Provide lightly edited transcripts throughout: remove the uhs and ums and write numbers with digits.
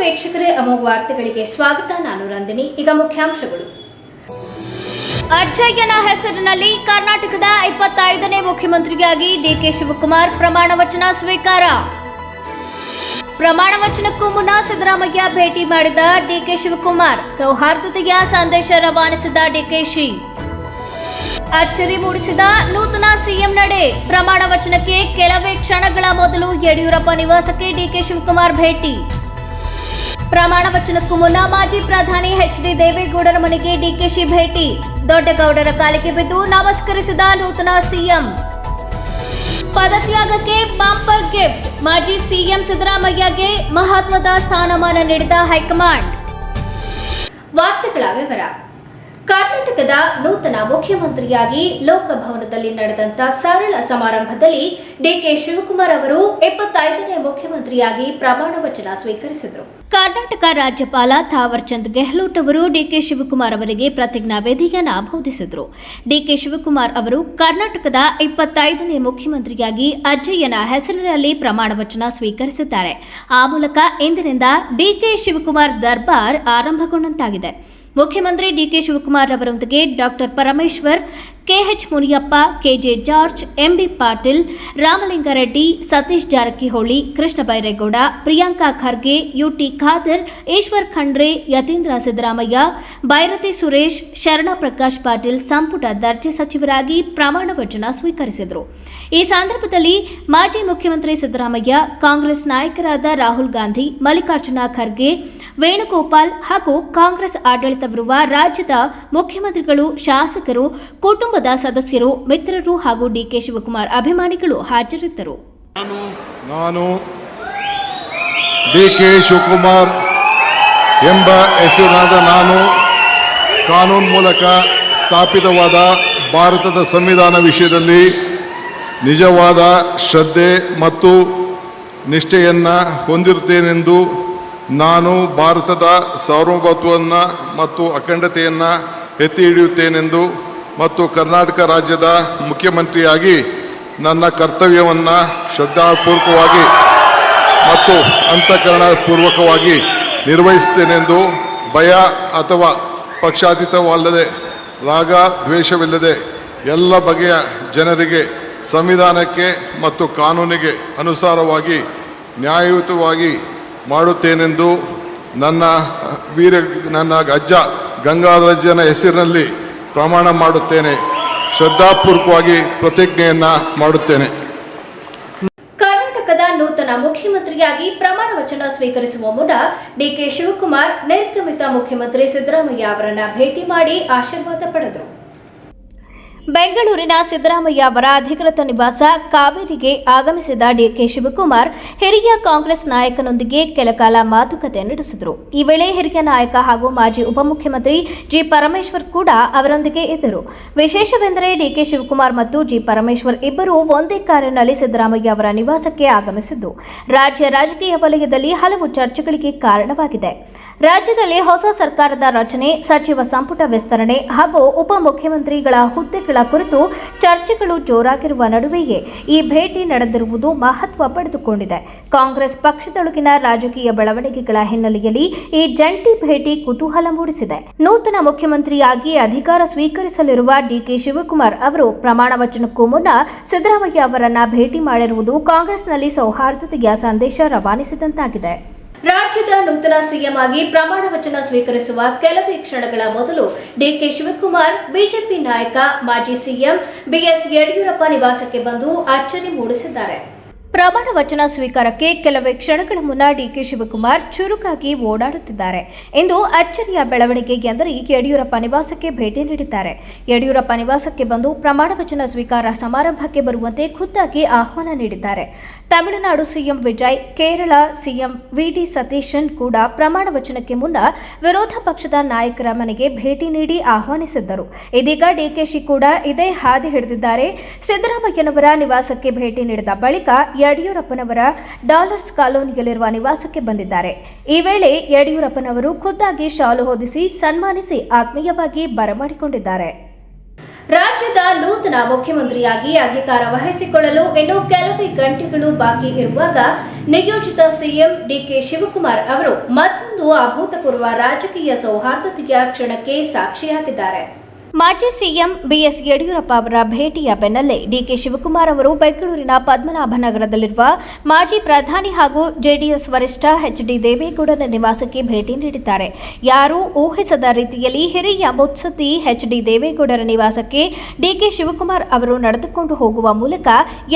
ವೀಕ್ಷಕರೇ, ಅಮೋಘ ವಾರ್ತೆಗಳಿಗೆ ಸ್ವಾಗತ. ನಾನು ರಂದಿನಿ. ಈಗ ಮುಖ್ಯಾಂಶಗಳು. ಅಜ್ಜಯ್ಯನ ಹೆಸರಿನಲ್ಲಿ ಕರ್ನಾಟಕದ 25ನೇ ಮುಖ್ಯಮಂತ್ರಿಯಾಗಿ ಡಿಕೆ ಶಿವಕುಮಾರ್ ಪ್ರಮಾಣ ವಚನ ಸ್ವೀಕಾರ. ಪ್ರಮಾಣ ವಚನಕ್ಕೂ ಮುನ್ನ ಸಿದ್ದರಾಮಯ್ಯ ಭೇಟಿ ಮಾಡಿದ ಡಿಕೆ ಶಿವಕುಮಾರ್, ಸೌಹಾರ್ದತೆಯ ಸಂದೇಶ ರವಾನಿಸಿದ ಡಿಕೆಶಿ. ಅಚ್ಚರಿ ಮೂಡಿಸಿದ ನೂತನ ಸಿಎಂ ನಡೆ. ಪ್ರಮಾಣ ವಚನಕ್ಕೆ ಕೆಲವೇ ಕ್ಷಣಗಳ ಮೊದಲು ಯಡಿಯೂರಪ್ಪ ನಿವಾಸಕ್ಕೆ ಡಿಕೆ ಶಿವಕುಮಾರ್ ಭೇಟಿ. ಪ್ರಮಾಣ ವಚನಕ್ಕೂ ಮುನ್ನ ಮಾಜಿ ಪ್ರಧಾನಿ ಎಚ್.ಡಿ. ದೇವೇಗೌಡರ ಮನೆಗೆ ಡಿಕೆಶಿ ಭೇಟಿ. ದೊಡ್ಡಗೌಡರ ಕಾಲಿಗೆ ಬಿದ್ದು ನಮಸ್ಕರಿಸಿದ ನೂತನ ಸಿಎಂ. ಪದತ್ಯಾಗಕ್ಕೆ ಬಂಪರ್ ಗಿಫ್ಟ್. ಮಾಜಿ ಸಿಎಂ ಸಿದ್ದರಾಮಯ್ಯಗೆ ಮಹತ್ವದ ಸ್ಥಾನಮಾನ ನೀಡಿದ ಹೈಕಮಾಂಡ್. ವಾರ್ತೆಗಳ ವಿವರ. ಕರ್ನಾಟಕದ ನೂತನ ಮುಖ್ಯಮಂತ್ರಿಯಾಗಿ ಲೋಕಭವನದಲ್ಲಿ ನಡೆದಂತ ಸರಳ ಸಮಾರಂಭದಲ್ಲಿ ಡಿಕೆ ಶಿವಕುಮಾರ್ ಅವರು 25ನೇ ಮುಖ್ಯಮಂತ್ರಿಯಾಗಿ ಪ್ರಮಾಣ ವಚನ ಸ್ವೀಕರಿಸಿದರು. ಕರ್ನಾಟಕ ರಾಜ್ಯಪಾಲ ಥಾವರ್ ಚಂದ್ ಗೆಹ್ಲೋಟ್ ಅವರು ಡಿಕೆ ಶಿವಕುಮಾರ್ ಅವರಿಗೆ ಪ್ರತಿಜ್ಞಾವಿಧಿಯನ್ನು ಬೋಧಿಸಿದರು. ಡಿಕೆ ಶಿವಕುಮಾರ್ ಅವರು ಕರ್ನಾಟಕದ 25ನೇ ಮುಖ್ಯಮಂತ್ರಿಯಾಗಿ ಅಜ್ಜಯ್ಯನ ಹೆಸರಿನಲ್ಲಿ ಪ್ರಮಾಣ ವಚನ ಸ್ವೀಕರಿಸಿದ್ದಾರೆ. ಆ ಮೂಲಕ ಇಂದಿನಿಂದ ಡಿಕೆ ಶಿವಕುಮಾರ್ ದರ್ಬಾರ್ ಆರಂಭಗೊಂಡಂತಾಗಿದೆ. ಮುಖ್ಯಮಂತ್ರಿ ಡಿಕೆ ಶಿವಕುಮಾರ್ ಅವರೊಂದಿಗೆ ಡಾಕ್ಟರ್ ಪರಮೇಶ್ವರ್, ಕೆಎಚ್ ಮುನಿಯಪ್ಪ, ಕೆಜೆ ಜಾರ್ಜ್, ಎಂಬಿ ಪಾಟೀಲ್, ರಾಮಲಿಂಗಾರೆಡ್ಡಿ, ಸತೀಶ್ ಜಾರಕಿಹೊಳಿ, ಕೃಷ್ಣ ಬೈರೇಗೌಡ, ಪ್ರಿಯಾಂಕಾ ಖರ್ಗೆ, ಯುಟಿ ಖಾದರ್, ಈಶ್ವರ್ ಖಂಡ್ರೆ, ಯತೀಂದ್ರ ಸಿದ್ದರಾಮಯ್ಯ, ಬೈರತಿ ಸುರೇಶ್, ಶರಣ ಪ್ರಕಾಶ್ ಪಾಟೀಲ್ ಸಂಪುಟ ದರ್ಜೆ ಸಚಿವರಾಗಿ ಪ್ರಮಾಣ ವಚನ ಸ್ವೀಕರಿಸಿದರು. ಈ ಸಂದರ್ಭದಲ್ಲಿ ಮಾಜಿ ಮುಖ್ಯಮಂತ್ರಿ ಸಿದ್ದರಾಮಯ್ಯ, ಕಾಂಗ್ರೆಸ್ ನಾಯಕರಾದ ರಾಹುಲ್ ಗಾಂಧಿ, ಮಲ್ಲಿಕಾರ್ಜುನ ಖರ್ಗೆ, ವೇಣುಗೋಪಾಲ್ ಹಾಗೂ ಕಾಂಗ್ರೆಸ್ ಆಡಳಿತವಿರುವ ರಾಜ್ಯದ ಮುಖ್ಯಮಂತ್ರಿಗಳು, ಶಾಸಕರು, ಕುಟುಂಬದ ಸದಸ್ಯರು, ಮಿತ್ರರು ಹಾಗೂ ಡಿಕೆ ಶಿವಕುಮಾರ್ ಅಭಿಮಾನಿಗಳು ಹಾಜರಿದ್ದರು. ನಾನು ಡಿಕೆ ಶಿವಕುಮಾರ್ ಎಂಬ ಹೆಸರಿನಾದ ನಾನು ಕಾನೂನು ಮೂಲಕ ಸ್ಥಾಪಿತವಾದ ಭಾರತದ ಸಂವಿಧಾನ ವಿಷಯದಲ್ಲಿ ನಿಜವಾದ ಶ್ರದ್ಧೆ ಮತ್ತು ನಿಷ್ಠೆಯನ್ನು ಹೊಂದಿರುತ್ತೇನೆಂದು, ನಾನು ಭಾರತದ ಸಾರ್ವಭೌಮತ್ವವನ್ನು ಮತ್ತು ಅಖಂಡತೆಯನ್ನು ಎತ್ತಿ ಹಿಡಿಯುತ್ತೇನೆಂದು ಮತ್ತು ಕರ್ನಾಟಕ ರಾಜ್ಯದ ಮುಖ್ಯಮಂತ್ರಿಯಾಗಿ ನನ್ನ ಕರ್ತವ್ಯವನ್ನು ಶ್ರದ್ಧಾಪೂರ್ವಕವಾಗಿ ಮತ್ತು ಅಂತಃಕರಣಪೂರ್ವಕವಾಗಿ ನಿರ್ವಹಿಸುತ್ತೇನೆಂದು, ಭಯ ಅಥವಾ ಪಕ್ಷಾತೀತವಲ್ಲದೆ, ರಾಗ ದ್ವೇಷವಿಲ್ಲದೆ ಎಲ್ಲ ಬಗೆಯ ಜನರಿಗೆ ಸಂವಿಧಾನಕ್ಕೆ ಮತ್ತು ಕಾನೂನಿಗೆ ಅನುಸಾರವಾಗಿ ನ್ಯಾಯಯುತವಾಗಿ ಮಾಡುತ್ತೇನೆಂದು ನನ್ನ ಅಜ್ಜ ಗಂಗಾಧರಜ್ಜನ ಹೆಸರಿನಲ್ಲಿ ಪ್ರಮಾಣ ಮಾಡುತ್ತೇನೆ. ಶ್ರದ್ಧಾಪೂರ್ವಕವಾಗಿ ಪ್ರತಿಜ್ಞೆಯನ್ನು ಮಾಡುತ್ತೇನೆ. ಕರ್ನಾಟಕದ ನೂತನ ಮುಖ್ಯಮಂತ್ರಿಯಾಗಿ ಪ್ರಮಾಣ ವಚನ ಸ್ವೀಕರಿಸುವ ಮುನ್ನ ಡಿಕೆ ಶಿವಕುಮಾರ್ ನಿರ್ಗಮಿತ ಮುಖ್ಯಮಂತ್ರಿ ಸಿದ್ದರಾಮಯ್ಯ ಅವರನ್ನ ಭೇಟಿ ಮಾಡಿ ಆಶೀರ್ವಾದ ಪಡೆದರು. ಬೆಂಗಳೂರಿನ ಸಿದ್ದರಾಮಯ್ಯ ಅವರ ಅಧಿಕೃತ ನಿವಾಸ ಕಾವೇರಿಗೆ ಆಗಮಿಸಿದ ಡಿಕೆ ಶಿವಕುಮಾರ್ ಹಿರಿಯ ಕಾಂಗ್ರೆಸ್ ನಾಯಕನೊಂದಿಗೆ ಕೆಲಕಾಲ ಮಾತುಕತೆ ನಡೆಸಿದರು. ಈ ವೇಳೆ ಹಿರಿಯ ನಾಯಕ ಹಾಗೂ ಮಾಜಿ ಉಪಮುಖ್ಯಮಂತ್ರಿ ಜಿ ಪರಮೇಶ್ವರ್ ಕೂಡ ಅವರೊಂದಿಗೆ ಇದ್ದರು. ವಿಶೇಷವೆಂದರೆ ಡಿಕೆ ಶಿವಕುಮಾರ್ ಮತ್ತು ಜಿ ಪರಮೇಶ್ವರ್ ಇಬ್ಬರು ಒಂದೇ ಕಾರಿನಲ್ಲಿ ಸಿದ್ದರಾಮಯ್ಯ ಅವರ ನಿವಾಸಕ್ಕೆ ಆಗಮಿಸಿದ್ದು ರಾಜ್ಯ ರಾಜಕೀಯ ವಲಯದಲ್ಲಿ ಹಲವು ಚರ್ಚೆಗಳಿಗೆ ಕಾರಣವಾಗಿದೆ. ರಾಜ್ಯದಲ್ಲಿ ಹೊಸ ಸರ್ಕಾರದ ರಚನೆ, ಸಚಿವ ಸಂಪುಟ ವಿಸ್ತರಣೆ ಹಾಗೂ ಉಪಮುಖ್ಯಮಂತ್ರಿಗಳ ಹುದ್ದೆಗಳ ಕುರಿತು ಚರ್ಚೆಗಳು ಜೋರಾಗಿರುವ ನಡುವೆಯೇ ಈ ಭೇಟಿ ನಡೆದಿರುವುದು ಮಹತ್ವ ಪಡೆದುಕೊಂಡಿದೆ. ಕಾಂಗ್ರೆಸ್ ಪಕ್ಷದೊಳಗಿನ ರಾಜಕೀಯ ಬೆಳವಣಿಗೆಗಳ ಹಿನ್ನೆಲೆಯಲ್ಲಿ ಈ ಜಂಟಿ ಭೇಟಿ ಕುತೂಹಲ ಮೂಡಿಸಿದೆ. ನೂತನ ಮುಖ್ಯಮಂತ್ರಿಯಾಗಿ ಅಧಿಕಾರ ಸ್ವೀಕರಿಸಲಿರುವ ಡಿಕೆ ಶಿವಕುಮಾರ್ ಅವರು ಪ್ರಮಾಣ ವಚನಕ್ಕೂ ಮುನ್ನ ಸಿದ್ದರಾಮಯ್ಯ ಅವರನ್ನ ಭೇಟಿ ಮಾಡಿರುವುದು ಕಾಂಗ್ರೆಸ್ನಲ್ಲಿ ಸೌಹಾರ್ದತೆಯ ಸಂದೇಶ ರವಾನಿಸಿದಂತಾಗಿದೆ. ರಾಜ್ಯದ ನೂತನ ಸಿಎಂ ಆಗಿ ಪ್ರಮಾಣ ವಚನ ಸ್ವೀಕರಿಸುವ ಕೆಲವೇ ಕ್ಷಣಗಳ ಮೊದಲು ಡಿಕೆ ಶಿವಕುಮಾರ್ ಬಿಜೆಪಿ ನಾಯಕ ಮಾಜಿ ಸಿಎಂ ಬಿಎಸ್ ಯಡಿಯೂರಪ್ಪ ನಿವಾಸಕ್ಕೆ ಬಂದು ಅಚ್ಚರಿ ಮೂಡಿಸಿದ್ದಾರೆ. ಪ್ರಮಾಣ ವಚನ ಸ್ವೀಕಾರಕ್ಕೆ ಕೆಲವೇ ಕ್ಷಣಗಳ ಮುನ್ನ ಡಿಕೆ ಶಿವಕುಮಾರ್ ಚುರುಕಾಗಿ ಓಡಾಡುತ್ತಿದ್ದಾರೆ. ಇಂದು ಅಚ್ಚರಿಯ ಬೆಳವಣಿಗೆ ಎಂದರೆ ಯಡಿಯೂರಪ್ಪ ನಿವಾಸಕ್ಕೆ ಭೇಟಿ ನೀಡಿದ್ದಾರೆ. ಯಡಿಯೂರಪ್ಪ ನಿವಾಸಕ್ಕೆ ಬಂದು ಪ್ರಮಾಣ ವಚನ ಸ್ವೀಕಾರ ಸಮಾರಂಭಕ್ಕೆ ಬರುವಂತೆ ಖುದ್ದಾಗಿ ಆಹ್ವಾನ ನೀಡಿದ್ದಾರೆ. Tamil Nadu CM Vijay, Kerala CM V D. Satheesan ಕೂಡ ಪ್ರಮಾಣ ವಚನಕ್ಕೆ ಮುನ್ನ ವಿರೋಧ ಪಕ್ಷದ ನಾಯಕರ ಮನೆಗೆ ಭೇಟಿ ನೀಡಿ ಆಹ್ವಾನಿಸಿದ್ದರು. ಇದೀಗ ಡಿಕೆಶಿ ಕೂಡ ಇದೇ ಹಾದಿ ಹಿಡಿದಿದ್ದಾರೆ. ಸಿದ್ದರಾಮಯ್ಯನವರ ನಿವಾಸಕ್ಕೆ ಭೇಟಿ ನೀಡಿದ ಬಳಿಕ ಯಡಿಯೂರಪ್ಪನವರ ಡಾಲರ್ಸ್ ಕಾಲೋನಿಯಲ್ಲಿರುವ ನಿವಾಸಕ್ಕೆ ಬಂದಿದ್ದಾರೆ. ಈ ವೇಳೆ ಯಡಿಯೂರಪ್ಪನವರು ಖುದ್ದಾಗಿ ಶಾಲು ಹೊದಿಸಿ ಸನ್ಮಾನಿಸಿ ಆತ್ಮೀಯವಾಗಿ ಬರಮಾಡಿಕೊಂಡಿದ್ದಾರೆ. ರಾಜ್ಯದ ನೂತನ ಮುಖ್ಯಮಂತ್ರಿಯಾಗಿ ಅಧಿಕಾರ ವಹಿಸಿಕೊಳ್ಳಲು ಇನ್ನು ಕೆಲವೇ ಗಂಟೆಗಳು ಬಾಕಿ ಇರುವಾಗ ನಿಯೋಜಿತ ಸಿಎಂ ಡಿಕೆ ಶಿವಕುಮಾರ್ ಅವರು ಮತ್ತೊಂದು ಅಭೂತಪೂರ್ವ ರಾಜಕೀಯ ಸೌಹಾರ್ದತೆಯ ಕ್ಷಣಕ್ಕೆ ಸಾಕ್ಷಿಯಾಗಿದ್ದಾರೆ. ಮಾಜಿ ಸಿಎಂ ಬಿಎಸ್ ಯಡಿಯೂರಪ್ಪ ಅವರ ಭೇಟಿಯ ಬೆನ್ನಲ್ಲೇ ಡಿಕೆ ಶಿವಕುಮಾರ್ ಅವರು ಬೆಂಗಳೂರಿನ ಪದ್ಮನಾಭನಗರದಲ್ಲಿರುವ ಮಾಜಿ ಪ್ರಧಾನಿ ಹಾಗೂ ಜೆಡಿಎಸ್ ವರಿಷ್ಠ ಎಚ್ಡಿ ದೇವೇಗೌಡರ ನಿವಾಸಕ್ಕೆ ಭೇಟಿ ನೀಡಿದ್ದಾರೆ. ಯಾರೂ ಊಹಿಸದ ರೀತಿಯಲ್ಲಿ ಹಿರಿಯ ಮುತ್ಸದ್ದಿ ಎಚ್ಡಿ ದೇವೇಗೌಡರ ನಿವಾಸಕ್ಕೆ ಡಿಕೆ ಶಿವಕುಮಾರ್ ಅವರು ನಡೆದುಕೊಂಡು ಹೋಗುವ ಮೂಲಕ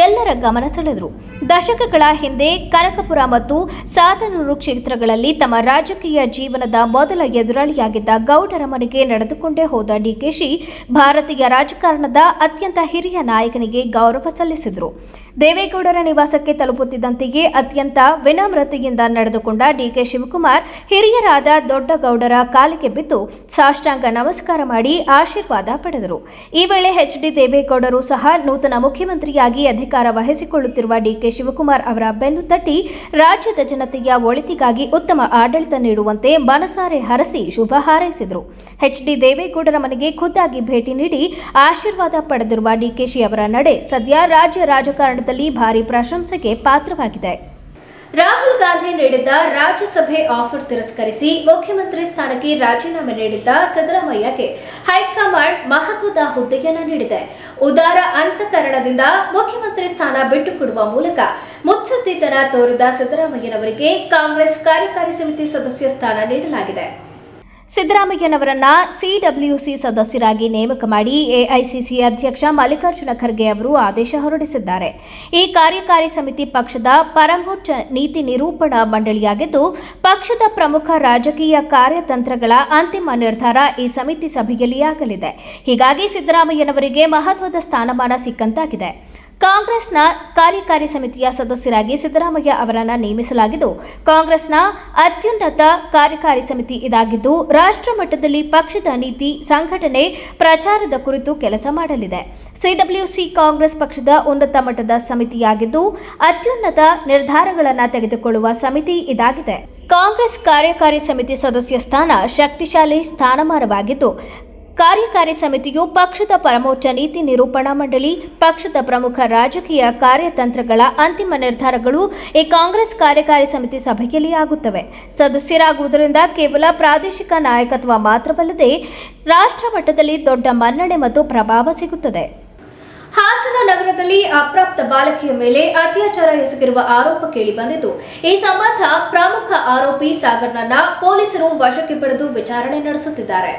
ಎಲ್ಲರ ಗಮನ ಸೆಳೆದರು. ದಶಕಗಳ ಹಿಂದೆ ಕನಕಪುರ ಮತ್ತು ಸಾತನೂರು ಕ್ಷೇತ್ರಗಳಲ್ಲಿ ತಮ್ಮ ರಾಜಕೀಯ ಜೀವನದ ಮೊದಲ ಎದುರಾಳಿಯಾಗಿದ್ದ ಗೌಡರ ಮನೆಗೆ ನಡೆದುಕೊಂಡೇ ಹೋದ ಡಿಕೆಶಿ ಭಾರತೀಯ ರಾಜಕಾರಣದ ಅತ್ಯಂತ ಹಿರಿಯ ನಾಯಕನಿಗೆ ಗೌರವ ಸಲ್ಲಿಸಿದರು. ದೇವೇಗೌಡರ ನಿವಾಸಕ್ಕೆ ತಲುಪುತ್ತಿದ್ದಂತೆಯೇ ಅತ್ಯಂತ ವಿನಮ್ರತೆಯಿಂದ ನಡೆದುಕೊಂಡ ಡಿಕೆ ಶಿವಕುಮಾರ್ ಹಿರಿಯರಾದ ದೊಡ್ಡಗೌಡರ ಕಾಲಿಗೆ ಬಿದ್ದು ಸಾಷ್ಟಾಂಗ ನಮಸ್ಕಾರ ಮಾಡಿ ಆಶೀರ್ವಾದ ಪಡೆದರು. ಈ ವೇಳೆ ಎಚ್ಡಿ ದೇವೇಗೌಡರು ಸಹ ನೂತನ ಮುಖ್ಯಮಂತ್ರಿಯಾಗಿ ಅಧಿಕಾರ ವಹಿಸಿಕೊಳ್ಳುತ್ತಿರುವ ಡಿಕೆ ಶಿವಕುಮಾರ್ ಅವರ ಬೆನ್ನು ತಟ್ಟಿ ರಾಜ್ಯದ ಜನತೆಯ ಒಳಿತಿಗಾಗಿ ಉತ್ತಮ ಆಡಳಿತ ನೀಡುವಂತೆ ಮನಸಾರೆ ಹರಸಿ ಶುಭ ಹಾರೈಸಿದರು. ಎಚ್ಡಿ ದೇವೇಗೌಡರ ಮನೆಗೆ ಖುದ್ದಾಗಿ ಭೇಟಿ ನೀಡಿ ಆಶೀರ್ವಾದ ಪಡೆದಿರುವ ಡಿಕೆಶಿ ಅವರ ನಡೆ ಸದ್ಯ ರಾಜ್ಯ ರಾಜಕಾರಣದಲ್ಲಿ ಭಾರಿ ಪ್ರಶಂಸೆಗೆ ಪಾತ್ರವಾಗಿದೆ. ರಾಹುಲ್ ಗಾಂಧಿ ನೀಡಿದ್ದ ರಾಜ್ಯಸಭೆ ಆಫರ್ ತಿರಸ್ಕರಿಸಿ ಮುಖ್ಯಮಂತ್ರಿ ಸ್ಥಾನಕ್ಕೆ ರಾಜೀನಾಮೆ ನೀಡಿದ್ದ ಸಿದ್ದರಾಮಯ್ಯಗೆ ಹೈಕಮಾಂಡ್ ಮಹತ್ವದ ಹುದ್ದೆಯನ್ನು ನೀಡಿದೆ. ಉದಾರ ಅಂತಃಕರಣದಿಂದ ಮುಖ್ಯಮಂತ್ರಿ ಸ್ಥಾನ ಬಿಟ್ಟುಕೊಡುವ ಮೂಲಕ ಮುತ್ಸದ್ದಿತನ ತೋರಿದ ಸಿದ್ದರಾಮಯ್ಯನವರಿಗೆ ಕಾಂಗ್ರೆಸ್ ಕಾರ್ಯಕಾರಿ ಸಮಿತಿ ಸದಸ್ಯ ಸ್ಥಾನ ನೀಡಲಾಗಿದೆ. ಸಿದ್ದರಾಮಯ್ಯನವರನ್ನ ಸಿಡಬ್ಲ್ಯೂಸಿ ಸದಸ್ಯರಾಗಿ ನೇಮಕ ಮಾಡಿ ಎಐಸಿಸಿ ಅಧ್ಯಕ್ಷ ಮಲ್ಲಿಕಾರ್ಜುನ ಖರ್ಗೆ ಅವರು ಆದೇಶ ಹೊರಡಿಸಿದ್ದಾರೆ. ಈ ಕಾರ್ಯಕಾರಿ ಸಮಿತಿ ಪಕ್ಷದ ಪರಮೋಚ್ಚ ನೀತಿ ನಿರೂಪಣಾ ಮಂಡಳಿಯಾಗಿದ್ದು, ಪಕ್ಷದ ಪ್ರಮುಖ ರಾಜಕೀಯ ಕಾರ್ಯತಂತ್ರಗಳ ಅಂತಿಮ ನಿರ್ಧಾರ ಈ ಸಮಿತಿ ಸಭೆಯಲ್ಲಿ ಆಗಲಿದೆ. ಹೀಗಾಗಿ ಸಿದ್ದರಾಮಯ್ಯನವರಿಗೆ ಮಹತ್ವದ ಸ್ಥಾನಮಾನ ಸಿಕ್ಕಂತಾಗಿದೆ. ಕಾಂಗ್ರೆಸ್ನ ಕಾರ್ಯಕಾರಿ ಸಮಿತಿಯ ಸದಸ್ಯರಾಗಿ ಸಿದ್ದರಾಮಯ್ಯ ಅವರನ್ನು ನೇಮಿಸಲಾಗಿದ್ದು, ಕಾಂಗ್ರೆಸ್ನ ಅತ್ಯುನ್ನತ ಕಾರ್ಯಕಾರಿ ಸಮಿತಿ ಇದಾಗಿದ್ದು, ರಾಷ್ಟ್ರ ಮಟ್ಟದಲ್ಲಿ ಪಕ್ಷದ ನೀತಿ, ಸಂಘಟನೆ, ಪ್ರಚಾರದ ಕುರಿತು ಕೆಲಸ ಮಾಡಲಿದೆ. ಸಿಡಬ್ಲ್ಯೂಸಿ ಕಾಂಗ್ರೆಸ್ ಪಕ್ಷದ ಉನ್ನತ ಮಟ್ಟದ ಸಮಿತಿಯಾಗಿದ್ದು, ಅತ್ಯುನ್ನತ ನಿರ್ಧಾರಗಳನ್ನು ತೆಗೆದುಕೊಳ್ಳುವ ಸಮಿತಿ ಇದಾಗಿದೆ. ಕಾಂಗ್ರೆಸ್ ಕಾರ್ಯಕಾರಿ ಸಮಿತಿ ಸದಸ್ಯ ಸ್ಥಾನ ಶಕ್ತಿಶಾಲಿ ಸ್ಥಾನಮಾನವಾಗಿದ್ದು, ಕಾರ್ಯಕಾರಿ ಸಮಿತಿಯು ಪಕ್ಷದ ಪರಮೋಚ್ಚ ನೀತಿ ನಿರೂಪಣಾ ಮಂಡಳಿ, ಪಕ್ಷದ ಪ್ರಮುಖ ರಾಜಕೀಯ ಕಾರ್ಯತಂತ್ರಗಳ ಅಂತಿಮ ನಿರ್ಧಾರಗಳು ಈ ಕಾಂಗ್ರೆಸ್ ಕಾರ್ಯಕಾರಿ ಸಮಿತಿ ಸಭೆಯಲ್ಲಿ ಆಗುತ್ತವೆ. ಸದಸ್ಯರಾಗುವುದರಿಂದ ಕೇವಲ ಪ್ರಾದೇಶಿಕ ನಾಯಕತ್ವ ಮಾತ್ರವಲ್ಲದೆ ರಾಷ್ಟ್ರ ಮಟ್ಟದಲ್ಲಿ ದೊಡ್ಡ ಮನ್ನಣೆ ಮತ್ತು ಪ್ರಭಾವ ಸಿಗುತ್ತದೆ. ಹಾಸನ ನಗರದಲ್ಲಿ ಅಪ್ರಾಪ್ತ ಬಾಲಕಿಯ ಮೇಲೆ ಅತ್ಯಾಚಾರ ಎಸಗಿರುವ ಆರೋಪ ಕೇಳಿಬಂದಿದ್ದು, ಈ ಸಂಬಂಧ ಪ್ರಮುಖ ಆರೋಪಿ ಸಾಗರ್ನನ್ನ ಪೊಲೀಸರು ವಶಕ್ಕೆ ಪಡೆದು ವಿಚಾರಣೆ ನಡೆಸುತ್ತಿದ್ದಾರೆ.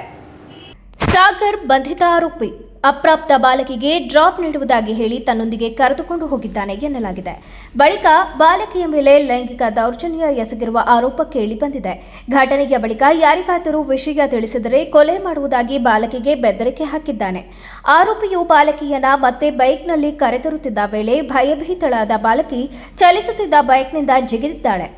ಸಾಗರ್ ಬಂಧಿತ ಆರೋಪಿ. ಅಪ್ರಾಪ್ತ ಬಾಲಕಿಗೆ ಡ್ರಾಪ್ ನೀಡುವುದಾಗಿ ಹೇಳಿ ತನ್ನೊಂದಿಗೆ ಕರೆದುಕೊಂಡು ಹೋಗಿದ್ದಾನೆ ಎನ್ನಲಾಗಿದೆ. ಬಳಿಕ ಬಾಲಕಿಯ ಮೇಲೆ ಲೈಂಗಿಕ ದೌರ್ಜನ್ಯ ಎಸಗಿರುವ ಆರೋಪ ಕೇಳಿಬಂದಿದೆ. ಘಟನೆಯ ಬಳಿಕ ಯಾರಿಗಾದರೂ ವಿಷಯ ತಿಳಿಸಿದರೆ ಕೊಲೆ ಮಾಡುವುದಾಗಿ ಬಾಲಕಿಗೆ ಬೆದರಿಕೆ ಹಾಕಿದ್ದಾನೆ. ಆರೋಪಿಯು ಬಾಲಕಿಯನ್ನ ಮತ್ತೆ ಬೈಕ್ನಲ್ಲಿ ಕರೆತರುತ್ತಿದ್ದ ವೇಳೆ ಭಯಭೀತಳಾದ ಬಾಲಕಿ ಚಲಿಸುತ್ತಿದ್ದ ಬೈಕ್ನಿಂದ ಜಿಗಿದಿದ್ದಾಳೆ.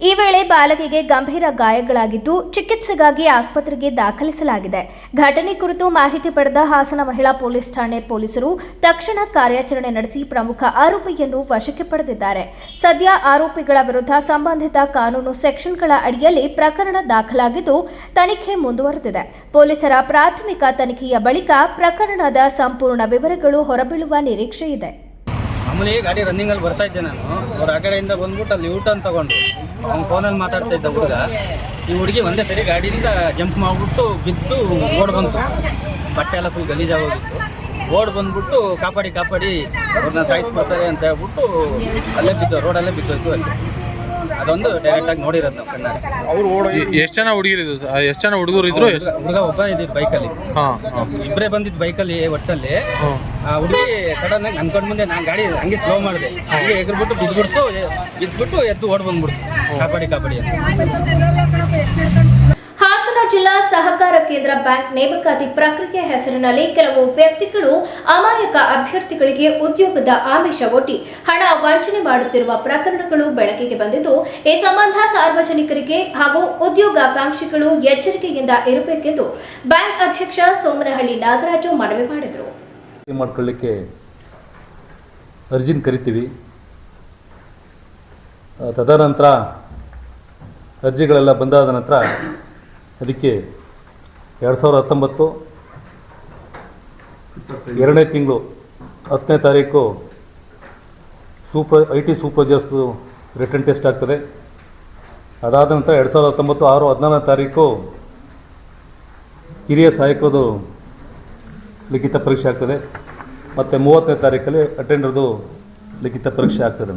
ಈ ವೇಳೆ ಬಾಲಕಿಗೆ ಗಂಭೀರ ಗಾಯಗಳಾಗಿದ್ದು, ಚಿಕಿತ್ಸೆಗಾಗಿ ಆಸ್ಪತ್ರೆಗೆ ದಾಖಲಿಸಲಾಗಿದೆ. ಘಟನೆ ಕುರಿತು ಮಾಹಿತಿ ಪಡೆದ ಹಾಸನ ಮಹಿಳಾ ಪೊಲೀಸ್ ಠಾಣೆ ಪೊಲೀಸರು ತಕ್ಷಣ ಕಾರ್ಯಾಚರಣೆ ನಡೆಸಿ ಪ್ರಮುಖ ಆರೋಪಿಯನ್ನು ವಶಕ್ಕೆ ಪಡೆದಿದ್ದಾರೆ. ಸದ್ಯ ಆರೋಪಿಗಳ ವಿರುದ್ಧ ಸಂಬಂಧಿತ ಕಾನೂನು ಸೆಕ್ಷನ್ಗಳ ಅಡಿಯಲ್ಲಿ ಪ್ರಕರಣ ದಾಖಲಾಗಿದ್ದು, ತನಿಖೆ ಮುಂದುವರೆದಿದೆ. ಪೊಲೀಸರ ಪ್ರಾಥಮಿಕ ತನಿಖೆಯ ಬಳಿಕ ಪ್ರಕರಣದ ಸಂಪೂರ್ಣ ವಿವರಗಳು ಹೊರಬೀಳುವ ನಿರೀಕ್ಷೆ ಇದೆ. ಮಾಮೂಲಿ ಗಾಡಿ ರನ್ನಿಂಗಲ್ಲಿ ಬರ್ತಾ ಇದ್ದೆ ನಾನು. ಅವ್ರು ಆ ಕಡೆಯಿಂದ ಬಂದ್ಬಿಟ್ಟು ಅಲ್ಲಿ ಯೂಟರ್ನ್ ತಗೊಂಡು ಅವ್ನು ಫೋನಲ್ಲಿ ಮಾತಾಡ್ತಾ ಇದ್ದ ಹುಡುಗ, ಈ ಹುಡುಗಿ ಒಂದೇ ಸರಿ ಗಾಡಿಯಿಂದ ಜಂಪ್ ಮಾಡಿಬಿಟ್ಟು ಬಿದ್ದು ಓಡ್ ಬಂತು. ಬಟ್ಟೆ ಎಲ್ಲ ಫುಲ್ ಗಲೀಜಾಗೋಗಿತ್ತು. ಓಡ್ ಬಂದ್ಬಿಟ್ಟು ಕಾಪಾಡಿ ಅವ್ರನ್ನ ಸಾಯಿಸ್ಬಿಡ್ತಾರೆ ಅಂತ ಹೇಳ್ಬಿಟ್ಟು ಅಲ್ಲೇ ಬಿದ್ದು, ರೋಡಲ್ಲೇ ಬಿದ್ದೋಯ್ತು. ಅಲ್ಲಿ ಅದೊಂದು ಡೈರೆಕ್ಟಾಗಿ ನೋಡಿರೋದು ನಾವು ಕಣ್ಣಾರೆ. ಅವ್ರು ಎಷ್ಟು ಜನ ಹುಡುಗಿರಿದ್ರು, ಎಷ್ಟು ಜನ ಹುಡುಗರು ಇದ್ರು? ಹುಡುಗ ಒಬ್ಬ ಇದ್ದಿದ್ದು ಬೈಕಲ್ಲಿ, ಇಬ್ಬರೇ ಬಂದಿದ್ದು ಬೈಕಲ್ಲಿ. ಒಟ್ಟಲ್ಲಿ ಆ ಹುಡುಗಿ ಸಡನ್ ಆಗಿ ನನ್ನ ಮುಂದೆ ನಾನು ಗಾಡಿ ಹಂಗೆ ಸ್ಲೋ ಮಾಡಿದೆ. ಹಂಗೆ ಎಗರ್ಬಿಟ್ಟು ಬಿದ್ದುಬಿಟ್ಟು ಎದ್ದು ಓಡ್ ಬಂದ್ಬಿಡ್ತು. ಕಾಪಾಡಿ ಅಂತ. ಹಾಸನ ಜಿಲ್ಲಾ ಸಹಕಾರ ಕೇಂದ್ರ ಬ್ಯಾಂಕ್ ನೇಮಕಾತಿ ಪ್ರಕ್ರಿಯೆ ಹೆಸರಿನಲ್ಲಿ ಕೆಲವು ವ್ಯಕ್ತಿಗಳು ಅಮಾಯಕ ಅಭ್ಯರ್ಥಿಗಳಿಗೆ ಉದ್ಯೋಗದ ಆಮಿಷ ಒಡ್ಡಿ ಹಣ ವಂಚನೆ ಮಾಡುತ್ತಿರುವ ಪ್ರಕರಣಗಳು ಬೆಳಕಿಗೆ ಬಂದಿದ್ದು, ಈ ಸಂಬಂಧ ಸಾರ್ವಜನಿಕರಿಗೆ ಹಾಗೂ ಉದ್ಯೋಗಾಕಾಂಕ್ಷಿಗಳು ಎಚ್ಚರಿಕೆಯಿಂದ ಇರಬೇಕೆಂದು ಬ್ಯಾಂಕ್ ಅಧ್ಯಕ್ಷ ಸೋಮನಹಳ್ಳಿ ನಾಗರಾಜು ಮನವಿ ಮಾಡಿದರು. ಮಾಡ್ಕೊಳ್ಳಿಕ್ಕೆ ಅರ್ಜಿನ ಕರಿತೀವಿ. ತದನಂತರ ಅರ್ಜಿಗಳೆಲ್ಲ ಬಂದಾದ ನಂತರ ಅದಕ್ಕೆ 2019 2ನೇ ತಿಂಗಳು 10ನೇ ತಾರೀಕು IT ಸೂಪರ್ವೈಸರ್ಸ್ದು ರಿಟರ್ನ್ ಟೆಸ್ಟ್ ಆಗ್ತದೆ. ಅದಾದ ನಂತರ 2019 6-14ನೇ ತಾರೀಕು ಹಿರಿಯ ಸಹಾಯಕರದು ಲಿಖಿತ ಪರೀಕ್ಷೆ ಆಗ್ತದೆ. ಮತ್ತು 30ನೇ ತಾರೀಕಲ್ಲಿ ಅಟೆಂಡರ್ದು ಲಿಖಿತ ಪರೀಕ್ಷೆ ಆಗ್ತದೆ.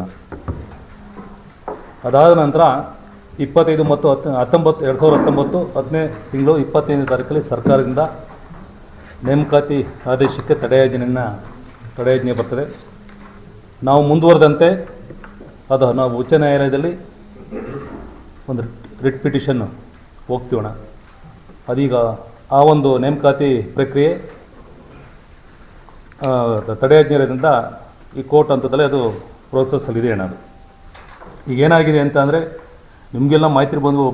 ಅದಾದ ನಂತರ 25 ಮತ್ತು 2019 10ನೇ ತಿಂಗಳು 25ನೇ ತಾರೀಕಲ್ಲಿ ಸರ್ಕಾರದಿಂದ ನೇಮಕಾತಿ ಆದೇಶಕ್ಕೆ ತಡೆಯಾಜ್ಞೆ ಬರ್ತದೆ. ನಾವು ಮುಂದುವರೆದಂತೆ ನಾವು ಉಚ್ಚ ನ್ಯಾಯಾಲಯದಲ್ಲಿ ಒಂದು ರಿಟ್ ಪಿಟಿಷನ್ ಹೋಗ್ತೀವಣ್ಣ. ಅದೀಗ ಆ ಒಂದು ನೇಮಕಾತಿ ಪ್ರಕ್ರಿಯೆ ತಡೆಯಾಜ್ಞೆ ಇರೋದ್ರಿಂದ ಈ ಕೋರ್ಟ್ ಹಂತದಲ್ಲಿ ಅದು ಪ್ರೋಸೆಸ್ಸಲ್ಲಿದೆ ಅಣ್ಣ. ಅದು ಈಗ ಏನಾಗಿದೆ ಅಂತ ಅಂದರೆ ನಿಮಗೆಲ್ಲ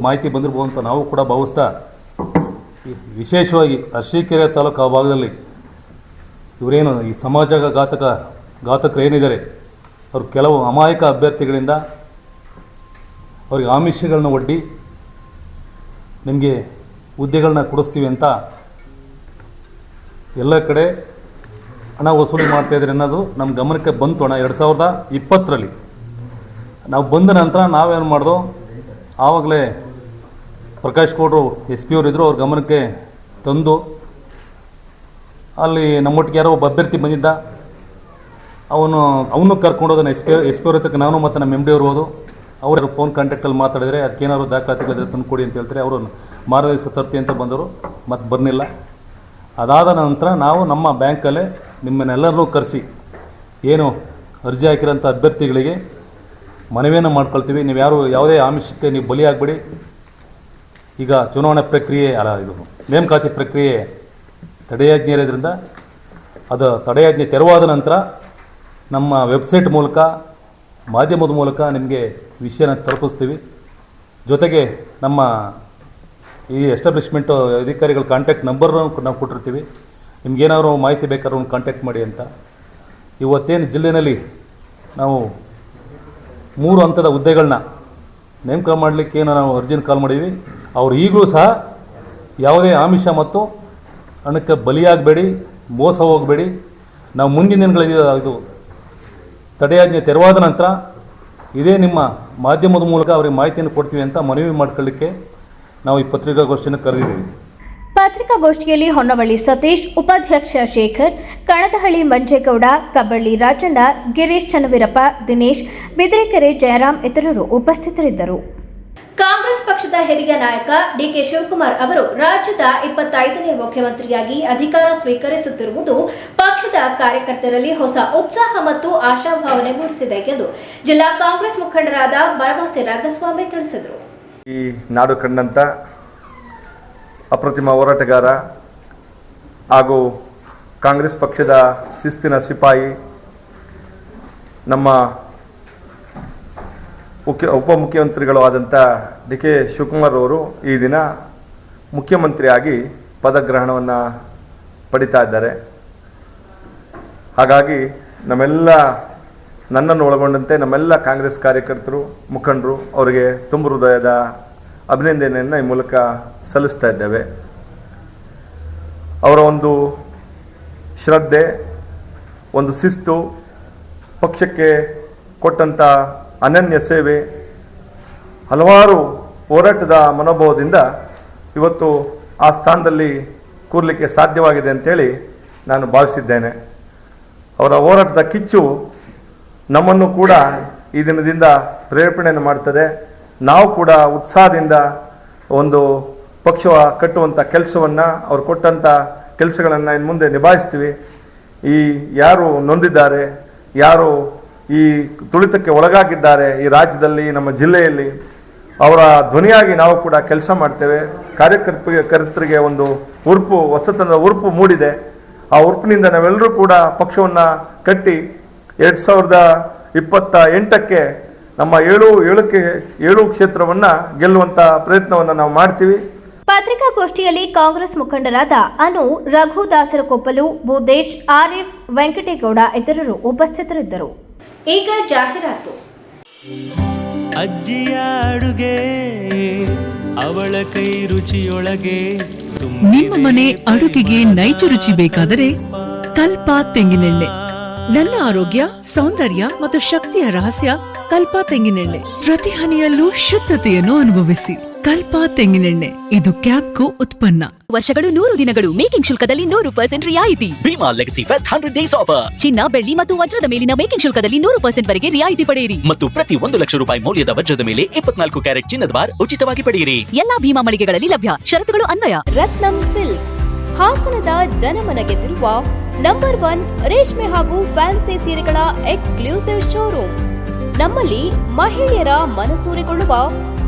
ಮಾಹಿತಿ ಬಂದಿರ್ಬೋದು ಅಂತ ನಾವು ಕೂಡ ಭಾವಿಸ್ತಾ, ವಿಶೇಷವಾಗಿ ಅರಸೀಕೆರೆ ತಾಲೂಕು ಆ ಭಾಗದಲ್ಲಿ ಇವರೇನು ಈ ಘಾತಕರು ಏನಿದ್ದಾರೆ ಅವರು ಕೆಲವು ಅಮಾಯಕ ಅಭ್ಯರ್ಥಿಗಳಿಂದ ಅವ್ರಿಗೆ ಆಮಿಷಗಳನ್ನ ಒಡ್ಡಿ ನಿಮಗೆ ಹುದ್ದೆಗಳನ್ನ ಕೊಡಿಸ್ತೀವಿ ಅಂತ ಎಲ್ಲ ಕಡೆ ಹಣ ವಸೂಲಿ ಮಾಡ್ತಾಯಿದ್ದಾರೆ ಅನ್ನೋದು ನಮ್ಮ ಗಮನಕ್ಕೆ ಬಂತು ಅಣ್ಣ. 2020ರಲ್ಲಿ ನಾವು ಬಂದ ನಂತರ ನಾವೇನು ಮಾಡಿದೋ, ಆವಾಗಲೇ ಪ್ರಕಾಶ್ ಗೌಡ್ರು SP ಅವರು ಇದ್ದರು, ಅವ್ರ ಗಮನಕ್ಕೆ ತಂದು ಅಲ್ಲಿ ನಮ್ಮೊಟ್ಟಿಗೆ ಯಾರೋ ಒಬ್ಬ ಅಭ್ಯರ್ಥಿ ಬಂದಿದ್ದ, ಅವನು ಕರ್ಕೊಂಡೋದನ್ನು SP ಅವ್ರ ಹತ್ರಕ್ಕೆ ನಾನು ಮತ್ತು ನಮ್ಮ MD ಅವರು ಹೋದು. ಅವರು ಫೋನ್ ಕಾಂಟ್ಯಾಕ್ಟಲ್ಲಿ ಮಾತಾಡಿದರೆ ಅದಕ್ಕೇನಾದ್ರು ದಾಖಲಾತಿಗಳಿದ್ರೆ ತಂದು ಕೊಡಿ ಅಂತ ಹೇಳ್ತಾರೆ. ಅವರು ಮಾರನೇ ದಿವಸ ತರ್ತಿ ಅಂತ ಬಂದರು, ಮತ್ತು ಬರಲಿಲ್ಲ. ಅದಾದ ನಂತರ ನಾವು ನಮ್ಮ ಬ್ಯಾಂಕಲ್ಲೇ ನಿಮ್ಮನ್ನೆಲ್ಲರನ್ನೂ ಕರೆಸಿ ಏನು ಅರ್ಜಿ ಹಾಕಿರೋಂಥ ಅಭ್ಯರ್ಥಿಗಳಿಗೆ ಮನವಿಯನ್ನು ಮಾಡ್ಕೊಳ್ತೀವಿ, ನೀವು ಯಾವುದೇ ಆಮಿಷಕ್ಕೆ ನೀವು ಬಲಿಯಾಗಬೇಡಿ. ಈಗ ಚುನಾವಣಾ ಪ್ರಕ್ರಿಯೆ ನೇಮಕಾತಿ ಪ್ರಕ್ರಿಯೆ ತಡೆಯಾಜ್ಞೆ ಇರೋದ್ರಿಂದ ಅದು ತಡೆಯಾಜ್ಞೆ ತೆರವಾದ ನಂತರ ನಮ್ಮ ವೆಬ್ಸೈಟ್ ಮೂಲಕ, ಮಾಧ್ಯಮದ ಮೂಲಕ ನಿಮಗೆ ವಿಷಯನ ತಲುಪಿಸ್ತೀವಿ. ಜೊತೆಗೆ ನಮ್ಮ ಈ ಎಸ್ಟಾಬ್ಲಿಷ್ಮೆಂಟು ಅಧಿಕಾರಿಗಳ ಕಾಂಟ್ಯಾಕ್ಟ್ ನಂಬರ್ನ ನಾವು ಕೊಟ್ಟಿರ್ತೀವಿ. ನಿಮ್ಗೇನಾದ್ರು ಮಾಹಿತಿ ಬೇಕಾದ್ರೂ ಒಂದು ಕಾಂಟ್ಯಾಕ್ಟ್ ಮಾಡಿ ಅಂತ. ಇವತ್ತೇನು ಜಿಲ್ಲೆಯಲ್ಲಿ ನಾವು 3 ಹಂತದ ಹುದ್ದೆಗಳನ್ನ ನೇಮಕ ಮಾಡಲಿಕ್ಕೆ ಏನು ನಾವು ಅರ್ಜಿನ ಕಾಲ್ ಮಾಡಿದ್ವಿ. ಅವರು ಈಗಲೂ ಸಹ ಯಾವುದೇ ಆಮಿಷ ಮತ್ತು ಹಣಕ್ಕೆ ಬಲಿಯಾಗಬೇಡಿ, ಮೋಸ ಹೋಗಬೇಡಿ. ನಾವು ಮುಂದಿನ ದಿನಗಳಲ್ಲಿ ಇದು ತಡೆಯಾಜ್ಞೆ ತೆರವಾದ ನಂತರ ಇದೇ ನಿಮ್ಮ ಮಾಧ್ಯಮದ ಮೂಲಕ ಅವರಿಗೆ ಮಾಹಿತಿಯನ್ನು ಕೊಡ್ತೀವಿ ಅಂತ ಮನವಿ ಮಾಡ್ಕೊಳ್ಳಿಕ್ಕೆ ನಾವು ಈ ಪತ್ರಿಕಾಗೋಷ್ಠಿಯನ್ನು ಕರೆದಿದ್ದೀವಿ. ಪತ್ರಿಕಾಗೋಷ್ಠಿಯಲ್ಲಿ ಹೊನ್ನವಳ್ಳಿ ಸತೀಶ್, ಉಪಾಧ್ಯಕ್ಷ ಶೇಖರ್, ಕಣದಹಳ್ಳಿ ಮಂಜೇಗೌಡ, ಕಬ್ಬಳ್ಳಿ ರಾಜಣ್ಣ, ಗಿರೀಶ್ ಚನ್ನವೀರಪ್ಪ, ದಿನೇಶ್, ಬಿದಿರೆಕೆರೆ ಜಯರಾಮ್ ಇತರರು ಉಪಸ್ಥಿತರಿದ್ದರು. ಕಾಂಗ್ರೆಸ್ ಪಕ್ಷದ ಹಿರಿಯ ನಾಯಕ DK ಶಿವಕುಮಾರ್ ಅವರು ರಾಜ್ಯದ 25ನೇ ಮುಖ್ಯಮಂತ್ರಿಯಾಗಿ ಅಧಿಕಾರ ಸ್ವೀಕರಿಸುತ್ತಿರುವುದು ಪಕ್ಷದ ಕಾರ್ಯಕರ್ತರಲ್ಲಿ ಹೊಸ ಉತ್ಸಾಹ ಮತ್ತು ಆಶಾಭಾವನೆ ಮೂಡಿಸಿದೆ ಎಂದು ಜಿಲ್ಲಾ ಕಾಂಗ್ರೆಸ್ ಮುಖಂಡರಾದ ಬನವಾಸಿ ರಂಗಸ್ವಾಮಿ ತಿಳಿಸಿದರು. ಈ ನಾಡು ಕಂಡಂಥ ಅಪ್ರತಿಮ ಹೋರಾಟಗಾರ ಹಾಗೂ ಕಾಂಗ್ರೆಸ್ ಪಕ್ಷದ ಶಿಸ್ತಿನ ಸಿಪಾಯಿ ನಮ್ಮ ಉಪಮುಖ್ಯಮಂತ್ರಿಗಳು ಆದಂಥ DK ಶಿವಕುಮಾರ್ ಅವರು ಈ ದಿನ ಮುಖ್ಯಮಂತ್ರಿಯಾಗಿ ಪದಗ್ರಹಣವನ್ನು ಪಡಿತಾ ಇದ್ದಾರೆ. ಹಾಗಾಗಿ ನನ್ನನ್ನು ಒಳಗೊಂಡಂತೆ ನಮ್ಮೆಲ್ಲ ಕಾಂಗ್ರೆಸ್ ಕಾರ್ಯಕರ್ತರು, ಮುಖಂಡರು ಅವರಿಗೆ ತುಂಬ ಹೃದಯದ ಅಭಿನಂದನೆಯನ್ನು ಈ ಮೂಲಕ ಸಲ್ಲಿಸ್ತಾ ಇದ್ದೇವೆ. ಅವರ ಒಂದು ಶ್ರದ್ಧೆ, ಒಂದು ಶಿಸ್ತು, ಪಕ್ಷಕ್ಕೆ ಕೊಟ್ಟಂಥ ಅನನ್ಯ ಸೇವೆ, ಹಲವಾರು ಹೋರಾಟದ ಮನೋಭಾವದಿಂದ ಇವತ್ತು ಆ ಸ್ಥಾನದಲ್ಲಿ ಕೂರಲಿಕ್ಕೆ ಸಾಧ್ಯವಾಗಿದೆ ಅಂತೇಳಿ ನಾನು ಭಾವಿಸಿದ್ದೇನೆ. ಅವರ ಹೋರಾಟದ ಕಿಚ್ಚು ನಮ್ಮನ್ನು ಕೂಡ ಈ ದಿನದಿಂದ ಪ್ರೇರೇಪಣೆಯನ್ನು ಮಾಡ್ತದೆ. ನಾವು ಕೂಡ ಉತ್ಸಾಹದಿಂದ ಒಂದು ಪಕ್ಷ ಕಟ್ಟುವಂಥ ಕೆಲಸವನ್ನು, ಅವ್ರು ಕೊಟ್ಟಂಥ ಕೆಲಸಗಳನ್ನು ಇನ್ನು ಮುಂದೆ ನಿಭಾಯಿಸ್ತೀವಿ. ಈ ಯಾರು ನೊಂದಿದ್ದಾರೆ, ಯಾರು ಈ ತುಳಿತಕ್ಕೆ ಒಳಗಾಗಿದ್ದಾರೆ ಈ ರಾಜ್ಯದಲ್ಲಿ, ನಮ್ಮ ಜಿಲ್ಲೆಯಲ್ಲಿ, ಅವರ ಧ್ವನಿಯಾಗಿ ನಾವು ಕೂಡ ಕೆಲಸ ಮಾಡ್ತೇವೆ. ಕಾರ್ಯಕರ್ತರಿಗೆ ಒಂದು ಹೊಸತನದ ಉರುಪು ಮೂಡಿದೆ. ಆ ಉರುಪಿನಿಂದ ನಾವೆಲ್ಲರೂ ಕೂಡ ಪಕ್ಷವನ್ನು ಕಟ್ಟಿ 2028ಕ್ಕೆ ನಮ್ಮ 7 ಕ್ಷೇತ್ರವನ್ನು ಗೆಲ್ಲುವಂಥ ಪ್ರಯತ್ನವನ್ನು ನಾವು ಮಾಡ್ತೀವಿ. ಪತ್ರಿಕಾಗೋಷ್ಠಿಯಲ್ಲಿ ಕಾಂಗ್ರೆಸ್ ಮುಖಂಡರಾದ ಅನು, ರಘು ದಾಸರಕೊಪ್ಪಲು, ಭೂದೇಶ್, ಆರಿಫ್, ವೆಂಕಟೇಗೌಡ ಇತರರು ಉಪಸ್ಥಿತರಿದ್ದರು. ಈಗ ಜಾಹೀರಾತು. ಅಜ್ಜಿಯ ಅಡುಗೆ ಅವಳ ಕೈ ರುಚಿಯೊಳಗೆ ನಿಮ್ಮ ಮನೆ ಅಡುಗೆಗೆ ನೈಜ ರುಚಿ ಬೇಕಾದರೆ ಕಲ್ಪ ತೆಂಗಿನೆಣ್ಣೆ. ನನ್ನ ಆರೋಗ್ಯ, ಸೌಂದರ್ಯ ಮತ್ತು ಶಕ್ತಿಯ ರಹಸ್ಯ ಕಲ್ಪ ತೆಂಗಿನೆಣ್ಣೆ. ಪ್ರತಿ ಹನಿಯಲ್ಲೂ ಶುದ್ಧತೆಯನ್ನು ಅನುಭವಿಸಿ. ಕಲ್ಪ ತೆಂಗಿನೆಣ್ಣೆ, ಇದು ಕ್ಯಾಂಪ್ಕೋ ಉತ್ಪನ್ನ. ವರ್ಷಗಳು 100 ದಿನಗಳು. ಮೇಕಿಂಗ್ ಶುಲ್ಕದಲ್ಲಿ 100% ರಿಯಾಯಿತಿ. Bhima legacy fest 100 days offer. ಚಿನ್ನ, ಬೆಳ್ಳಿ ಮತ್ತು ವಜ್ರದ ಮೇಲಿನ ಮೇಕಿಂಗ್ ಶುಲ್ಕದಲ್ಲಿ 100% ವರೆಗೆ ರಿಯಾಯಿತಿ ಪಡೆಯಿರಿ. ಮತ್ತು ಪ್ರತಿ 1 ಲಕ್ಷ ರೂಪಾಯಿ ಮೌಲ್ಯದ ವಜ್ರದ ಮೇಲೆ 24 ಕ್ಯಾರೆಟ್ ಚಿನ್ನದ ಬಾರ್ ಉಚಿತವಾಗಿ ಪಡೆಯಿರಿ. ಎಲ್ಲಾ ಭೀಮಾ ಮಳಿಗೆಗಳಲ್ಲಿ ಲಭ್ಯ. ಷರತ್ತುಗಳು ಅನ್ವಯ. ರತ್ನಂ ಸಿಲ್ಕ್ಸ್, ಹಾಸನದ ಜನಮನ ಗೆದ್ದಿರುವ ನಂಬರ್ 1 ರೇಷ್ಮೆ ಹಾಗೂ ಫ್ಯಾನ್ಸಿ ಸೀರೆಗಳ ಎಕ್ಸ್ಕ್ಲೂಸಿವ್ ಶೋರೂಮ್. ನಮ್ಮಲ್ಲಿ ಮಹಿಳೆಯರ ಮನಸೂರೆಗೊಳ್ಳುವ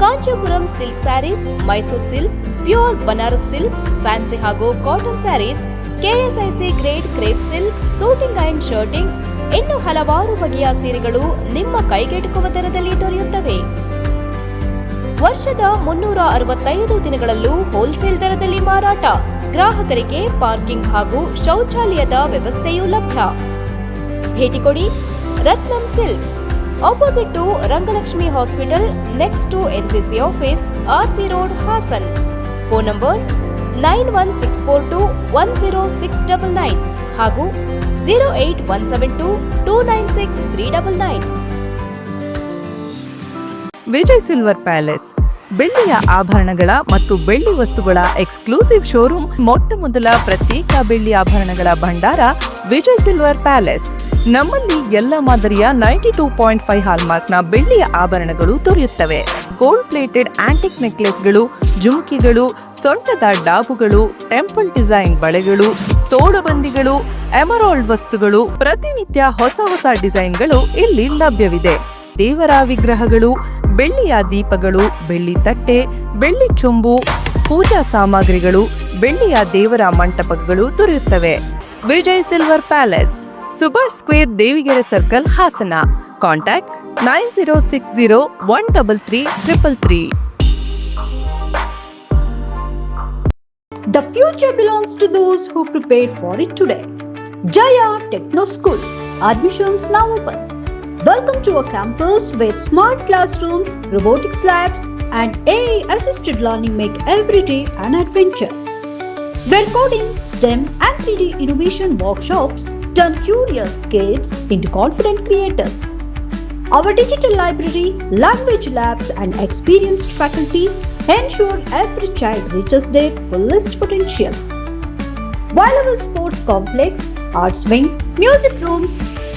Kanchipuram silk sarees, Mysuru silks, pure Banaras silks, fancy ಹಾಗೂ cotton sarees, KSIC grade crepe silk, suiting and shirting, ಇನ್ನು ಹಲವಾರು ಬಗೆಯ ಸೀರೆಗಳು ನಿಮ್ಮ ಕೈಗೆಟುಕುವ ದರದಲ್ಲಿ ದೊರೆಯುತ್ತವೆ. ವರ್ಷದ 365 ದಿನಗಳಲ್ಲೂ ಹೋಲ್ಸೇಲ್ ದರದಲ್ಲಿ ಮಾರಾಟ. ಗ್ರಾಹಕರಿಗೆ ಪಾರ್ಕಿಂಗ್ ಹಾಗೂ ಶೌಚಾಲಯದ ವ್ಯವಸ್ಥೆಯೂ ಲಭ್ಯ. ಭೇಟಿ ಕೊಡಿ Ratnam silks, opposite to Rangalakshmi hospital, next to NCC office, RC road, Hassan. Phone number 9164210699 ಹಾಗೂ 08172296399. ವಿಜಯ್ ಸಿಲ್ವರ್ ಪ್ಯಾಲೇಸ್, ಬೆಳ್ಳಿಯ ಆಭರಣಗಳ ಮತ್ತು ಬೆಳ್ಳಿ ವಸ್ತುಗಳ ಎಕ್ಸ್ಕ್ಲೂಸಿವ್ ಶೋರೂಮ್. ಮೊಟ್ಟ ಮೊದಲ ಪ್ರತ್ಯೇಕ ಬೆಳ್ಳಿ ಆಭರಣಗಳ ಭಂಡಾರ ವಿಜಯ್ ಸಿಲ್ವರ್ ಪ್ಯಾಲೇಸ್. ನಮ್ಮಲ್ಲಿ ಎಲ್ಲ ಮಾದರಿಯ 92.5 ಹಾಲ್ಮಾರ್ಕ್ನ ಬೆಳ್ಳಿಯ ಆಭರಣಗಳು ದೊರೆಯುತ್ತವೆ. ಗೋಲ್ಡ್ ಪ್ಲೇಟೆಡ್ ಆಂಟಿಕ್ ನೆಕ್ಲೆಸ್ಗಳು, ಜುಮ್ಕಿಗಳು, ಸೊಂಟದ ಡಾಬುಗಳು, ಟೆಂಪಲ್ ಡಿಸೈನ್ ಬಳೆಗಳು, ತೋಡುಬಂದಿಗಳು, ಎಮರಾಲ್ಡ್ ವಸ್ತುಗಳು, ಪ್ರತಿನಿತ್ಯ ಹೊಸ ಹೊಸ ಡಿಸೈನ್ಗಳು ಇಲ್ಲಿ ಲಭ್ಯವಿದೆ. ದೇವರ ವಿಗ್ರಹಗಳು, ಬೆಳ್ಳಿಯ ದೀಪಗಳು, ಬೆಳ್ಳಿ ತಟ್ಟೆ, ಬೆಳ್ಳಿ ಚೊಂಬು, ಪೂಜಾ ಸಾಮಗ್ರಿಗಳು, ಬೆಳ್ಳಿಯ ದೇವರ ಮಂಟಪಗಳು ದೊರೆಯುತ್ತವೆ. Vijay silver palace, Subhash square, Devigere circle, Hassan. Contact 9060133333. The future belongs to those who prepare for it today. Jaya Techno School. Admissions now open. Welcome to a campus where smart classrooms, robotics labs, and AI-assisted learning make every day an adventure. Where coding, STEM, and 3D innovation workshops turn curious kids into confident creators. Our digital library, language labs, and experienced faculty ensure every child reaches their fullest potential. While our sports complex, arts wing, music rooms,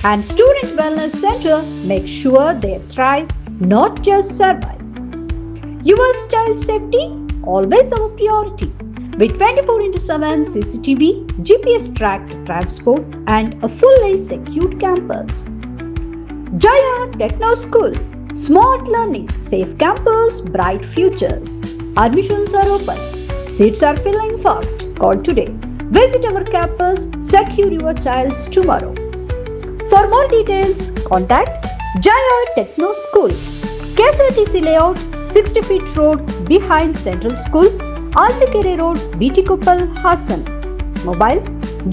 and student wellness center make sure they thrive, not just survive. Your child's safety, always our priority. With 24/7 CCTV, GPS tracked transport, and a fully secured campus. Jaya Techno School. Smart learning, safe campus, bright futures. Admissions are open. Seats are filling fast. Call today. Visit our campus. Secure your child's tomorrow. For more details, contact Jaya Techno School. KSRTC layout, 60 feet road behind Central School, Alsikere Road, BT Koppal, Hassan. Mobile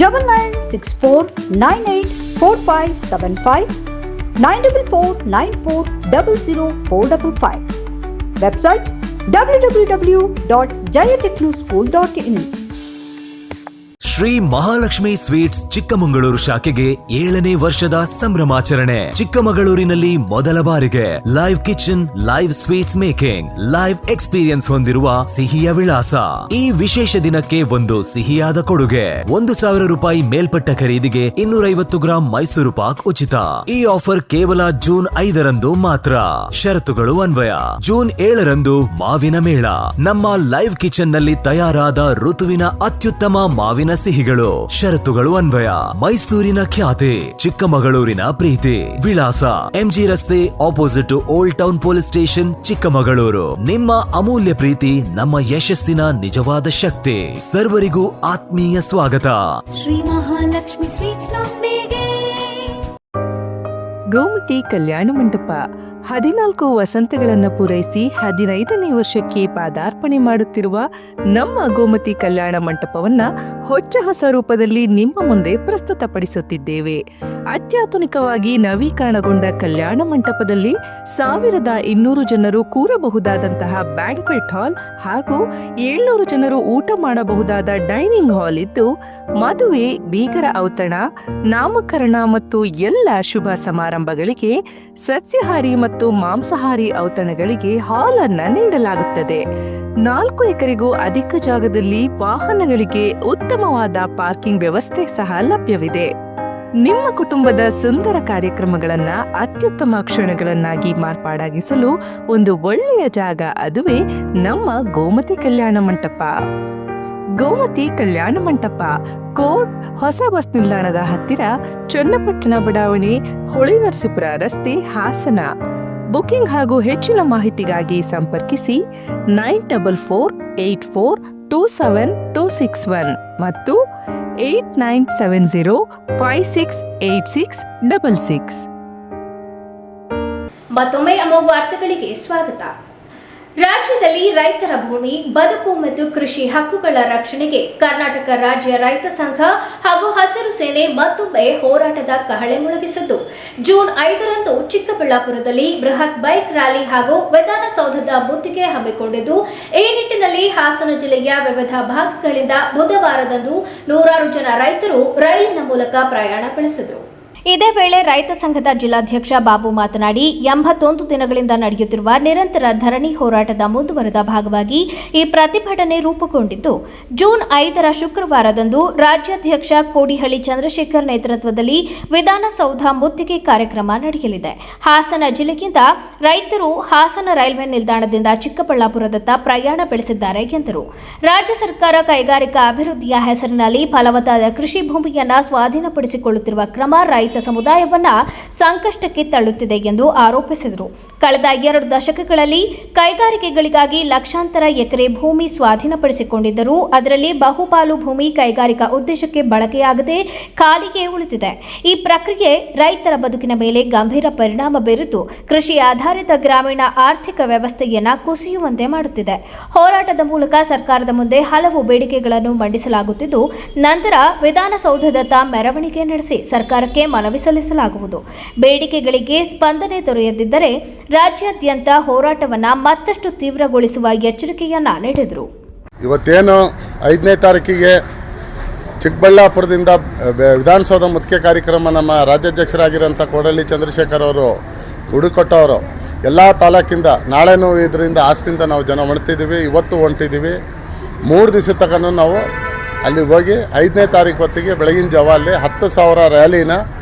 9964984575, 94494000455. Website www.jayatechnoschool.in. Shri Mahalakshmi sweets Chikkamagaluru ಶಾಖೆಗೆ 7ನೇ ವರ್ಷದ ಸಂಭ್ರಮಾಚರಣೆ. ಚಿಕ್ಕಮಗಳೂರಿನಲ್ಲಿ ಮೊದಲ ಬಾರಿಗೆ live kitchen, live sweets making, live experience ಹೊಂದಿರುವ ಸಿಹಿಯ ವಿಳಾಸ. ಈ ವಿಶೇಷ ದಿನಕ್ಕೆ ಒಂದು ಸಿಹಿಯಾದ ಕೊಡುಗೆ. 1,000 ರೂಪಾಯಿ ಮೇಲ್ಪಟ್ಟ ಖರೀದಿಗೆ 250 ಗ್ರಾಂ ಮೈಸೂರು ಪಾಕ್ ಉಚಿತ. ಈ ಆಫರ್ ಕೇವಲ ಜೂನ್ 5ರಂದು ಮಾತ್ರ. ಷರತ್ತುಗಳು ಅನ್ವಯ. ಜೂನ್ 7ರಂದು ಮಾವಿನ ಮೇಳ. ನಮ್ಮ ಲೈವ್ ಕಿಚನ್ ನಲ್ಲಿ ತಯಾರಾದ ಋತುವಿನ ಅತ್ಯುತ್ತಮ ಮಾವಿನ ಸಿಹಿಗಳು. ಷರತ್ತುಗಳು ಅನ್ವಯ. ಮೈಸೂರಿನ ಖ್ಯಾತಿ, ಚಿಕ್ಕಮಗಳೂರಿನ ಪ್ರೀತಿ. ವಿಳಾಸ MG ರಸ್ತೆ, opposite to old town police station, Chikkamagaluru. ನಿಮ್ಮ ಅಮೂಲ್ಯ ಪ್ರೀತಿ ನಮ್ಮ ಯಶಸ್ಸಿನ ನಿಜವಾದ ಶಕ್ತಿ. ಸರ್ವರಿಗೂ ಆತ್ಮೀಯ ಸ್ವಾಗತ. ಶ್ರೀ ಮಹಾಲಕ್ಷ್ಮಿ ಸ್ವೀಟ್ಸ್ ಗೋಮತಿ ಕಲ್ಯಾಣ ಮಂಟಪ, 14 ವಸಂತಗಳನ್ನು ಪೂರೈಸಿ 15ನೇ ವರ್ಷಕ್ಕೆ ಪಾದಾರ್ಪಣೆ ಮಾಡುತ್ತಿರುವ ನಮ್ಮ ಗೋಮತಿ ಕಲ್ಯಾಣ ಮಂಟಪವನ್ನ ಹೊಚ್ಚ ಹೊಸ ರೂಪದಲ್ಲಿ ನಿಮ್ಮ ಮುಂದೆ ಪ್ರಸ್ತುತಪಡಿಸುತ್ತಿದ್ದೇವೆ. ಅತ್ಯಾಧುನಿಕವಾಗಿ ನವೀಕರಣಗೊಂಡ ಕಲ್ಯಾಣ ಮಂಟಪದಲ್ಲಿ 1200 ಜನರು ಕೂರಬಹುದಾದಂತಹ ಬ್ಯಾಂಕ್ವೆಟ್ ಹಾಲ್ ಹಾಗೂ 700 ಜನರು ಊಟ ಮಾಡಬಹುದಾದ ಡೈನಿಂಗ್ ಹಾಲ್ ಇದ್ದು, ಮದುವೆ, ಬೀಗರ ಔತಣ, ನಾಮಕರಣ ಮತ್ತು ಎಲ್ಲ ಶುಭ ಸಮಾರಂಭಗಳಿಗೆ ಸಸ್ಯಾಹಾರಿ ಮತ್ತು ಮಾಂಸಾಹಾರಿ ಔತಣಗಳಿಗೆ ಹಾಲ್ ಅನ್ನ ನೀಡಲಾಗುತ್ತದೆ. 4 ಎಕರೆಗೂ ಅಧಿಕ ಜಾಗದಲ್ಲಿ ವಾಹನಗಳಿಗೆ ಉತ್ತಮವಾದ ಪಾರ್ಕಿಂಗ್ ವ್ಯವಸ್ಥೆ ಸಹ ಲಭ್ಯವಿದೆ. ನಿಮ್ಮ ಕುಟುಂಬದ ಸುಂದರ ಕಾರ್ಯಕ್ರಮಗಳನ್ನ ಅತ್ಯುತ್ತಮ ಕ್ಷಣಗಳನ್ನಾಗಿ ಮಾರ್ಪಾಡಾಗಿಸಲು ಒಂದು ಒಳ್ಳೆಯ ಜಾಗ, ಅದುವೇ ನಮ್ಮ ಗೋಮತಿ ಕಲ್ಯಾಣ ಮಂಟಪ. ಗೋಮತಿ ಕಲ್ಯಾಣ ಮಂಟಪ, ಕೋಟ್, ಹೊಸ ಬಸ್ ನಿಲ್ದಾಣದ ಹತ್ತಿರ, ಚನ್ನಪಟ್ಟಣ ಬಡಾವಣೆ, ಹೊಳೆನರಸೀಪುರ ರಸ್ತೆ, ಹಾಸನ. ಬುಕಿಂಗ್ ಹಾಗೂ ಹೆಚ್ಚಿನ ಮಾಹಿತಿಗಾಗಿ ಸಂಪರ್ಕಿಸಿ 9484242761 ಮತ್ತು 8970568666. ಮತ್ತೊಮ್ಮೆ ಅಮೋಘ ವಾರ್ತೆಗಳಿಗೆ ಸ್ವಾಗತ. ರಾಜ್ಯದಲ್ಲಿ ರೈತರ ಭೂಮಿ, ಬದುಕು ಮತ್ತು ಕೃಷಿ ಹಕ್ಕುಗಳ ರಕ್ಷಣೆಗೆ ಕರ್ನಾಟಕ ರಾಜ್ಯ ರೈತ ಸಂಘ ಹಾಗೂ ಹಸಿರು ಸೇನೆ ಮತ್ತೊಮ್ಮೆ ಹೋರಾಟದ ಕಹಳೆ ಮೊಳಗಿಸಿದ್ದು, ಜೂನ್ 5ರಂದು ಚಿಕ್ಕಬಳ್ಳಾಪುರದಲ್ಲಿ ಬೃಹತ್ ಬೈಕ್ ರ್ಯಾಲಿ ಹಾಗೂ ವಿಧಾನಸೌಧದ ಮುತ್ತಿಗೆ ಹಮ್ಮಿಕೊಂಡಿದ್ದು, ಈ ನಿಟ್ಟಿನಲ್ಲಿ ಹಾಸನ ಜಿಲ್ಲೆಯ ವಿವಿಧ ಭಾಗಗಳಿಂದ ಬುಧವಾರದಂದು ನೂರಾರು ಜನ ರೈತರು ರೈಲಿನ ಮೂಲಕ ಪ್ರಯಾಣ ಬೆಳೆಸಿದರು. ಇದೇ ವೇಳೆ ರೈತ ಸಂಘದ ಜಿಲ್ಲಾಧ್ಯಕ್ಷ ಬಾಬು ಮಾತನಾಡಿ, 81 ದಿನಗಳಿಂದ ನಡೆಯುತ್ತಿರುವ ನಿರಂತರ ಧರಣಿ ಹೋರಾಟದ ಮುಂದುವರೆದ ಭಾಗವಾಗಿ ಈ ಪ್ರತಿಭಟನೆ ರೂಪುಗೊಂಡಿದ್ದು, ಜೂನ್ 5ರ ಶುಕ್ರವಾರದಂದು ರಾಜ್ಯಾಧ್ಯಕ್ಷ ಕೋಡಿಹಳ್ಳಿ ಚಂದ್ರಶೇಖರ್ ನೇತೃತ್ವದಲ್ಲಿ ವಿಧಾನಸೌಧ ಮುತ್ತಿಗೆ ಕಾರ್ಯಕ್ರಮ ನಡೆಯಲಿದೆ. ಹಾಸನ ಜಿಲ್ಲೆಯಿಂದ ರೈತರು ಹಾಸನ ರೈಲ್ವೆ ನಿಲ್ದಾಣದಿಂದ ಚಿಕ್ಕಬಳ್ಳಾಪುರದತ್ತ ಪ್ರಯಾಣ ಬೆಳೆಸಿದ್ದಾರೆ ಎಂದರು. ರಾಜ್ಯ ಸರ್ಕಾರ ಕೈಗಾರಿಕಾ ಅಭಿವೃದ್ಧಿಯ ಹೆಸರಿನಲ್ಲಿ ಫಲವತ್ತಾದ ಕೃಷಿ ಭೂಮಿಯನ್ನು ಸ್ವಾಧೀನಪಡಿಸಿಕೊಳ್ಳುತ್ತಿರುವ ಕ್ರಮ ರೈತ ಸಮುದಾಯವನ್ನ ಸಂಕಷ್ಟಕ್ಕೆ ತಳ್ಳುತ್ತಿದೆ ಎಂದು ಆರೋಪಿಸಿದರು. ಕಳೆದ 2 ದಶಕಗಳಲ್ಲಿ ಕೈಗಾರಿಕೆಗಳಿಗಾಗಿ ಲಕ್ಷಾಂತರ ಎಕರೆ ಭೂಮಿ ಸ್ವಾಧೀನಪಡಿಸಿಕೊಂಡಿದ್ದರೂ ಅದರಲ್ಲಿ ಬಹುಪಾಲು ಭೂಮಿ ಕೈಗಾರಿಕಾ ಉದ್ದೇಶಕ್ಕೆ ಬಳಕೆಯಾಗದೆ ಖಾಲಿಗೆ ಉಳಿದಿದೆ. ಈ ಪ್ರಕ್ರಿಯೆ ರೈತರ ಬದುಕಿನ ಮೇಲೆ ಗಂಭೀರ ಪರಿಣಾಮ ಬೀರಿದ್ದು, ಕೃಷಿ ಆಧಾರಿತ ಗ್ರಾಮೀಣ ಆರ್ಥಿಕ ವ್ಯವಸ್ಥೆಯನ್ನ ಕುಸಿಯುವಂತೆ ಮಾಡುತ್ತಿದೆ. ಹೋರಾಟದ ಮೂಲಕ ಸರ್ಕಾರದ ಮುಂದೆ ಹಲವು ಬೇಡಿಕೆಗಳನ್ನು ಮಂಡಿಸಲಾಗುತ್ತಿದ್ದು, ನಂತರ ವಿಧಾನಸೌಧದತ್ತ ಮೆರವಣಿಗೆ ನಡೆಸಿ ಸರ್ಕಾರಕ್ಕೆ ಮನವಿ ಸಲ್ಲಿಸಲಾಗುವುದು. ಬೇಡಿಕೆಗಳಿಗೆ ಸ್ಪಂದನೆ ದೊರೆಯದಿದ್ದರೆ ರಾಜ್ಯಾದ್ಯಂತ ಹೋರಾಟವನ್ನು ಮತ್ತಷ್ಟು ತೀವ್ರಗೊಳಿಸುವ ಎಚ್ಚರಿಕೆಯನ್ನ ನೀಡಿದರು. ಇವತ್ತೇನು 5ನೇ ತಾರೀಕಿಗೆ ಚಿಕ್ಕಬಳ್ಳಾಪುರದಿಂದ ವಿಧಾನಸೌಧ ಮುತ್ತಿಗೆ ಕಾರ್ಯಕ್ರಮ ನಮ್ಮ ರಾಜ್ಯಾಧ್ಯಕ್ಷರಾಗಿರೋಂಥ ಕೋಡಹಳ್ಳಿ ಚಂದ್ರಶೇಖರ್ ಅವರು ಹುಡುಕೊಟ್ಟವರು ಎಲ್ಲ ತಾಲೂಕಿಂದ ನಾಳೆನೂ ಇದರಿಂದ ಆಸ್ತಿಯಿಂದ ನಾವು ಜನ ಹೊಣ್ತಿದ್ದೀವಿ. ಇವತ್ತು ಹೊಂಟಿದ್ದೀವಿ. 3 ದಿವಸ ತಗೊಂಡು ನಾವು ಅಲ್ಲಿ ಹೋಗಿ 5ನೇ ತಾರೀಕು ಹೊತ್ತಿಗೆ ಬೆಳಗಿನ ಜಾವ ಅಲ್ಲಿ 10,000 ರ್ಯಾಲಿನ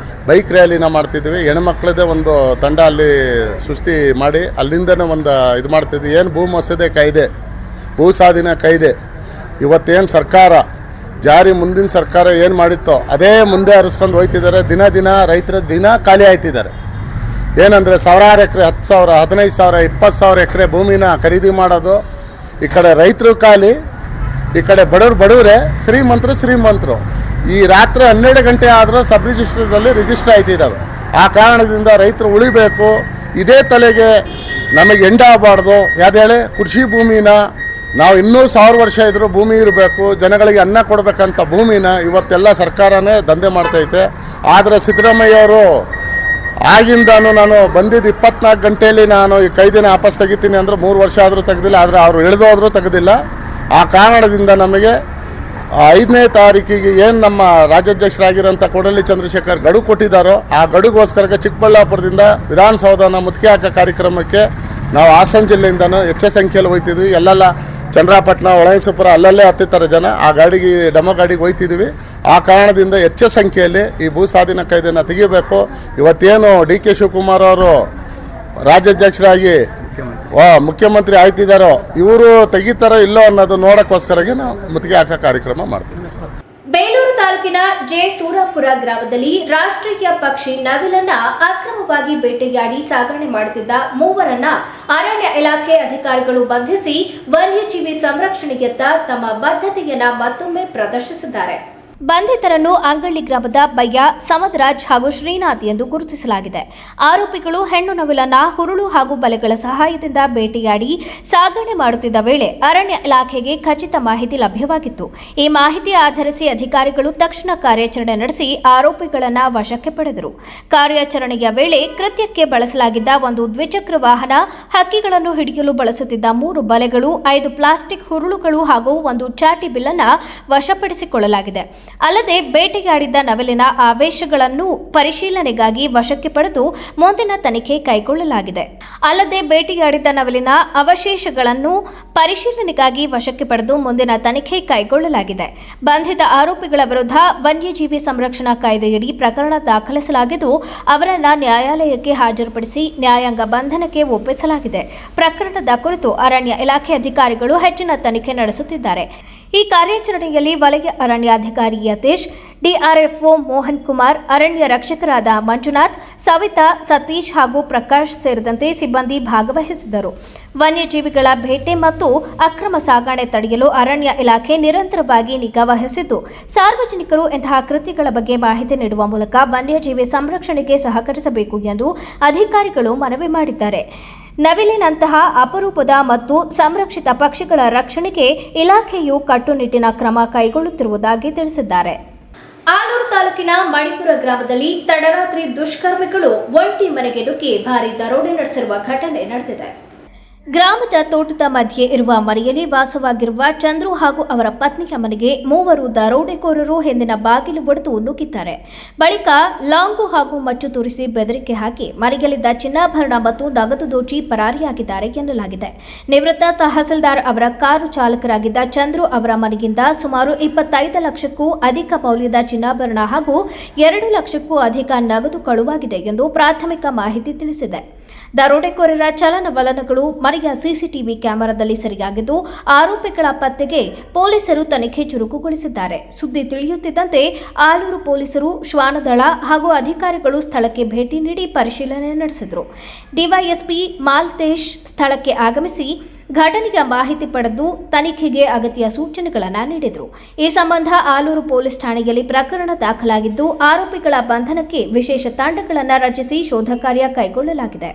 ಬೈಕ್ ರ್ಯಾಲಿನ ಮಾಡ್ತಿದ್ವಿ. ಹೆಣ್ಮಕ್ಳದೇ ಒಂದು ತಂಡ ಅಲ್ಲಿ ಸೃಷ್ಟಿ ಮಾಡಿ ಅಲ್ಲಿಂದನೇ ಒಂದು ಇದು ಮಾಡ್ತಿದ್ವಿ. ಏನು ಭೂ ಮಸೂದೆ ಕಾಯ್ದೆ, ಭೂ ಸ್ವಾಧೀನ ಕಾಯ್ದೆ ಇವತ್ತೇನು ಸರ್ಕಾರ ಜಾರಿ ಮುಂದಿನ ಸರ್ಕಾರ ಏನು ಮಾಡಿತ್ತೋ ಅದೇ ಮುಂದೆ ಹರಿಸ್ಕೊಂಡು ಹೋಗ್ತಿದ್ದಾರೆ. ದಿನ ರೈತರ ದಿನ ಖಾಲಿ ಆಯ್ತಿದ್ದಾರೆ. ಏನಂದರೆ 1000 ಎಕರೆ, 10,000, 15,000, 20,000 ಎಕರೆ ಭೂಮಿನ ಖರೀದಿ ಮಾಡೋದು. ಈ ಕಡೆ ರೈತರು ಖಾಲಿ, ಈ ಕಡೆ ಬಡವರೇ, ಶ್ರೀಮಂತರು. ಈ ರಾತ್ರಿ 12 ಗಂಟೆ ಆದರೂ ಸಬ್ ರಿಜಿಸ್ಟ್ರದಲ್ಲಿ ರಿಜಿಸ್ಟರ್ ಆಯ್ತಿದ್ದಾವೆ. ಆ ಕಾರಣದಿಂದ ರೈತರು ಉಳಿಬೇಕು. ಇದೇ ತಲೆಗೆ ನಮಗೆ ಎಂಡಾಗಬಾರ್ದು. ಯಾವ್ದೇಳೆ ಕೃಷಿ ಭೂಮಿನ ನಾವು ಇನ್ನೂ 1000 ವರ್ಷ ಇದ್ರೂ ಭೂಮಿ ಇರಬೇಕು, ಜನಗಳಿಗೆ ಅನ್ನ ಕೊಡಬೇಕಂತ ಭೂಮಿನ ಇವತ್ತೆಲ್ಲ ಸರ್ಕಾರನೇ ದಂಧೆ ಮಾಡ್ತೈತೆ. ಆದರೆ ಸಿದ್ದರಾಮಯ್ಯವರು ಆಗಿಂದಾನು ನಾನು ಬಂದಿದ್ದು 24 ಗಂಟೆಯಲ್ಲಿ ನಾನು ಈ 5 ದಿನ ವಾಪಸ್ ತೆಗಿತೀನಿ ಅಂದರೆ 3 ವರ್ಷ ಆದರೂ ತೆಗೆದಿಲ್ಲ. ಆದರೆ ಅವರು ಇಳಿದೋದ್ರೂ ತೆಗೆದಿಲ್ಲ. ಆ ಕಾರಣದಿಂದ ನಮಗೆ 5ನೇ ತಾರೀಕಿಗೆ ಏನು ನಮ್ಮ ರಾಜ್ಯಾಧ್ಯಕ್ಷರಾಗಿರೋಂಥ ಕೋಡಹಳ್ಳಿ ಚಂದ್ರಶೇಖರ್ ಗಡುವು ಕೊಟ್ಟಿದ್ದಾರೋ ಆ ಗಡುಗೋಸ್ಕರ ಚಿಕ್ಕಬಳ್ಳಾಪುರದಿಂದ ವಿಧಾನಸೌಧನ ಮುತ್ತಿಗೆ ಹಾಕೋ ಕಾರ್ಯಕ್ರಮಕ್ಕೆ ನಾವು ಹಾಸನ ಜಿಲ್ಲೆಯಿಂದನೂ ಹೆಚ್ಚು ಸಂಖ್ಯೆಯಲ್ಲಿ ಹೋಗ್ತಿದ್ವಿ. ಎಲ್ಲೆಲ್ಲ ಚನ್ನರಾಪಟ್ಟಣ, ಹೊಳೆನರಸೀಪುರ ಅಲ್ಲಲ್ಲೇ ಹತ್ತಿತ್ತಾರೆ ಜನ. ಆ ಗಾಡಿಗೆ ಡೆಮೋ ಗಾಡಿಗೆ ಹೋಗ್ತಿದ್ವಿ. ಆ ಕಾರಣದಿಂದ ಹೆಚ್ಚು ಸಂಖ್ಯೆಯಲ್ಲಿ ಈ ಭೂ ಸ್ವಾಧೀನ ಕಾಯ್ದೆನ ತೆಗಿಬೇಕು. ಇವತ್ತೇನು ಡಿ.ಕೆ. ಶಿವಕುಮಾರ್ ಅವರು ರಾಜ್ಯಾಧ್ಯಕ್ಷರಾಗಿ ಮುಖ್ಯಮಂತ್ರಿ ಆಯ್ತಿದ್ದಾರೋ ಇವರು ತೆಗಿತಾರೋ ಇಲ್ಲೋ ಅನ್ನೋದು ನೋಡೋಕ್ಕೋಸ್ಕರಗೆ ನಾವು ಮುತ್ತಿಗೆ ಹಾಕೋ ಕಾರ್ಯಕ್ರಮ ಮಾಡ್ತೀವಿ. ಬೇಲೂರು ತಾಲೂಕಿನ ಜೆ ಸೂರಾಪುರ ಗ್ರಾಮದಲ್ಲಿ ರಾಷ್ಟ್ರೀಯ ಪಕ್ಷಿ ನವಿಲನ್ನ ಅಕ್ರಮವಾಗಿ ಬೇಟೆಯಾಡಿ ಸಾಗಣೆ ಮಾಡುತ್ತಿದ್ದ 3 ಅರಣ್ಯ ಇಲಾಖೆ ಅಧಿಕಾರಿಗಳು ಬಂಧಿಸಿ ವನ್ಯಜೀವಿ ಸಂರಕ್ಷಣೆಯತ್ತ ತಮ್ಮ ಬದ್ಧತೆಯನ್ನ ಮತ್ತೊಮ್ಮೆ ಪ್ರದರ್ಶಿಸಿದ್ದಾರೆ. ಬಂಧಿತರನ್ನು ಅಂಗಳ್ಳಿ ಗ್ರಾಮದ ಬಯ್ಯ, ಸಮದರಾಜ್ ಹಾಗೂ ಶ್ರೀನಾಥ್ ಎಂದು ಗುರುತಿಸಲಾಗಿದೆ. ಆರೋಪಿಗಳು ಹೆಣ್ಣು ನವಿಲನ್ನ ಹುರುಳು ಹಾಗೂ ಬಲೆಗಳ ಸಹಾಯದಿಂದ ಬೇಟೆಯಾಡಿ ಸಾಗಣೆ ಮಾಡುತ್ತಿದ್ದ ವೇಳೆ ಅರಣ್ಯ ಇಲಾಖೆಗೆ ಖಚಿತ ಮಾಹಿತಿ ಲಭ್ಯವಾಗಿತ್ತು. ಈ ಮಾಹಿತಿ ಆಧರಿಸಿ ಅಧಿಕಾರಿಗಳು ತಕ್ಷಣ ಕಾರ್ಯಾಚರಣೆ ನಡೆಸಿ ಆರೋಪಿಗಳನ್ನು ವಶಕ್ಕೆ ಪಡೆದರು. ಕಾರ್ಯಾಚರಣೆಯ ವೇಳೆ ಕೃತ್ಯಕ್ಕೆ ಬಳಸಲಾಗಿದ್ದ ಒಂದು ದ್ವಿಚಕ್ರ ವಾಹನ, ಹಕ್ಕಿಗಳನ್ನು ಹಿಡಿಯಲು ಬಳಸುತ್ತಿದ್ದ 3 ಬಲೆಗಳು, 5 ಪ್ಲಾಸ್ಟಿಕ್ ಹುರುಳುಗಳು ಹಾಗೂ ಒಂದು ಚಾಟಿ ಬಿಲ್ಲನ್ನು ವಶಪಡಿಸಿಕೊಳ್ಳಲಾಗಿದೆ. ಅಲ್ಲದೆ ಬೇಟೆಯಾಡಿದ್ದ ನವಿಲಿನ ಅವಶೇಷಗಳನ್ನು ಪರಿಶೀಲನೆಗಾಗಿ ವಶಕ್ಕೆ ಪಡೆದು ಮುಂದಿನ ತನಿಖೆ ಕೈಗೊಳ್ಳಲಾಗಿದೆ. ಬಂಧಿತ ಆರೋಪಿಗಳ ವಿರುದ್ಧ ವನ್ಯಜೀವಿ ಸಂರಕ್ಷಣಾ ಕಾಯ್ದೆಯಡಿ ಪ್ರಕರಣ ದಾಖಲಿಸಲಾಗಿದ್ದು, ಅವರನ್ನು ನ್ಯಾಯಾಲಯಕ್ಕೆ ಹಾಜರುಪಡಿಸಿ ನ್ಯಾಯಾಂಗ ಬಂಧನಕ್ಕೆ ಒಪ್ಪಿಸಲಾಗಿದೆ. ಪ್ರಕರಣದ ಕುರಿತು ಅರಣ್ಯ ಇಲಾಖೆ ಅಧಿಕಾರಿಗಳು ಹೆಚ್ಚಿನ ತನಿಖೆ ನಡೆಸುತ್ತಿದ್ದಾರೆ. ಈ ಕಾರ್ಯಾಚರಣೆಯಲ್ಲಿ ವಲಯ ಅರಣ್ಯಾಧಿಕಾರಿ ಯತೇಶ್, ಡಿಆರ್ಎಫ್ಒ ಮೋಹನ್ ಕುಮಾರ್, ಅರಣ್ಯ ರಕ್ಷಕರಾದ ಮಂಜುನಾಥ್, ಸವಿತಾ, ಸತೀಶ್ ಹಾಗೂ ಪ್ರಕಾಶ್ ಸೇರಿದಂತೆ ಸಿಬ್ಬಂದಿ ಭಾಗವಹಿಸಿದ್ದರು. ವನ್ಯಜೀವಿಗಳ ಬೇಟೆ ಮತ್ತು ಅಕ್ರಮ ಸಾಗಣೆ ತಡೆಯಲು ಅರಣ್ಯ ಇಲಾಖೆ ನಿರಂತರವಾಗಿ ನಿಗಾ ವಹಿಸಿದ್ದು, ಸಾರ್ವಜನಿಕರು ಇಂತಹ ಕೃತ್ಯಗಳ ಬಗ್ಗೆ ಮಾಹಿತಿ ನೀಡುವ ಮೂಲಕ ವನ್ಯಜೀವಿ ಸಂರಕ್ಷಣೆಗೆ ಸಹಕರಿಸಬೇಕು ಎಂದು ಅಧಿಕಾರಿಗಳು ಮನವಿ ಮಾಡಿದ್ದಾರೆ. ನವಿಲಿನಂತಹ ಅಪರೂಪದ ಮತ್ತು ಸಂರಕ್ಷಿತ ಪಕ್ಷಿಗಳ ರಕ್ಷಣೆಗೆ ಇಲಾಖೆಯು ಕಟ್ಟುನಿಟ್ಟಿನ ಕ್ರಮ ಕೈಗೊಳ್ಳುತ್ತಿರುವುದಾಗಿ ತಿಳಿಸಿದ್ದಾರೆ. ಆಲೂರು ತಾಲೂಕಿನ ಮಣಿಪುರ ಗ್ರಾಮದಲ್ಲಿ ತಡರಾತ್ರಿ ದುಷ್ಕರ್ಮಿಗಳು ಒಂಟಿ ಮನೆಗೆ ನುಗ್ಗಿ ಭಾರೀ ದರೋಡೆ ನಡೆಸಿರುವ ಘಟನೆ ನಡೆದಿದೆ. ಗ್ರಾಮದ ತೋಟದ ಮಧ್ಯೆ ಇರುವ ಮನೆಯಲ್ಲಿ ವಾಸವಾಗಿರುವ ಚಂದ್ರು ಹಾಗೂ ಅವರ ಪತ್ನಿಯ ಮನೆಗೆ 3 ದರೋಡೆಕೋರರು ಹಿಂದಿನ ಬಾಗಿಲು ಒಡೆದು ನುಗ್ಗಿದ್ದಾರೆ. ಬಳಿಕ ಲಾಂಗು ಹಾಗೂ ಮಚ್ಚು ತೋರಿಸಿ ಬೆದರಿಕೆ ಹಾಕಿ ಮನೆಯಲ್ಲಿದ್ದ ಚಿನ್ನಾಭರಣ ಮತ್ತು ನಗದು ದೋಚಿ ಪರಾರಿಯಾಗಿದ್ದಾರೆ ಎನ್ನಲಾಗಿದೆ. ನಿವೃತ್ತ ತಹಸೀಲ್ದಾರ್ ಅವರ ಕಾರು ಚಾಲಕರಾಗಿದ್ದ ಚಂದ್ರು ಅವರ ಮನೆಯಿಂದ ಸುಮಾರು 25 ಲಕ್ಷಕ್ಕೂ ಅಧಿಕ ಮೌಲ್ಯದ ಚಿನ್ನಾಭರಣ ಹಾಗೂ 2 ಲಕ್ಷಕ್ಕೂ ಅಧಿಕ ನಗದು ಕಳುವಾಗಿದೆ ಎಂದು ಪ್ರಾಥಮಿಕ ಮಾಹಿತಿ ತಿಳಿಸಿದೆ. ದರೋಡೆಕೋರರ ಚಲನವಲನಗಳು ಮನೆಯ ಸಿಸಿಟಿವಿ ಕ್ಯಾಮೆರಾದಲ್ಲಿ ಸೆರೆಯಾಗಿದ್ದು, ಆರೋಪಿಗಳ ಪತ್ತೆಗೆ ಪೊಲೀಸರು ತನಿಖೆ ಚುರುಕುಗೊಳಿಸಿದ್ದಾರೆ. ಸುದ್ದಿ ತಿಳಿಯುತ್ತಿದ್ದಂತೆ ಆಲೂರು ಪೊಲೀಸರು, ಶ್ವಾನದಳ ಹಾಗೂ ಅಧಿಕಾರಿಗಳು ಸ್ಥಳಕ್ಕೆ ಭೇಟಿ ನೀಡಿ ಪರಿಶೀಲನೆ ನಡೆಸಿದರು. ಡಿವೈಎಸ್ಪಿ ಮಾಲ್ತೇಶ್ ಸ್ಥಳಕ್ಕೆ ಆಗಮಿಸಿ ಘಟನೆಯ ಮಾಹಿತಿ ಪಡೆದು ತನಿಖೆಗೆ ಅಗತ್ಯ ಸೂಚನೆಗಳನ್ನು ನೀಡಿದರು. ಈ ಸಂಬಂಧ ಆಲೂರು ಪೊಲೀಸ್ ಠಾಣೆಯಲ್ಲಿ ಪ್ರಕರಣ ದಾಖಲಾಗಿದ್ದು, ಆರೋಪಿಗಳ ಬಂಧನಕ್ಕೆ ವಿಶೇಷ ತಂಡಗಳನ್ನು ರಚಿಸಿ ಶೋಧ ಕಾರ್ಯ ಕೈಗೊಳ್ಳಲಾಗಿದೆ.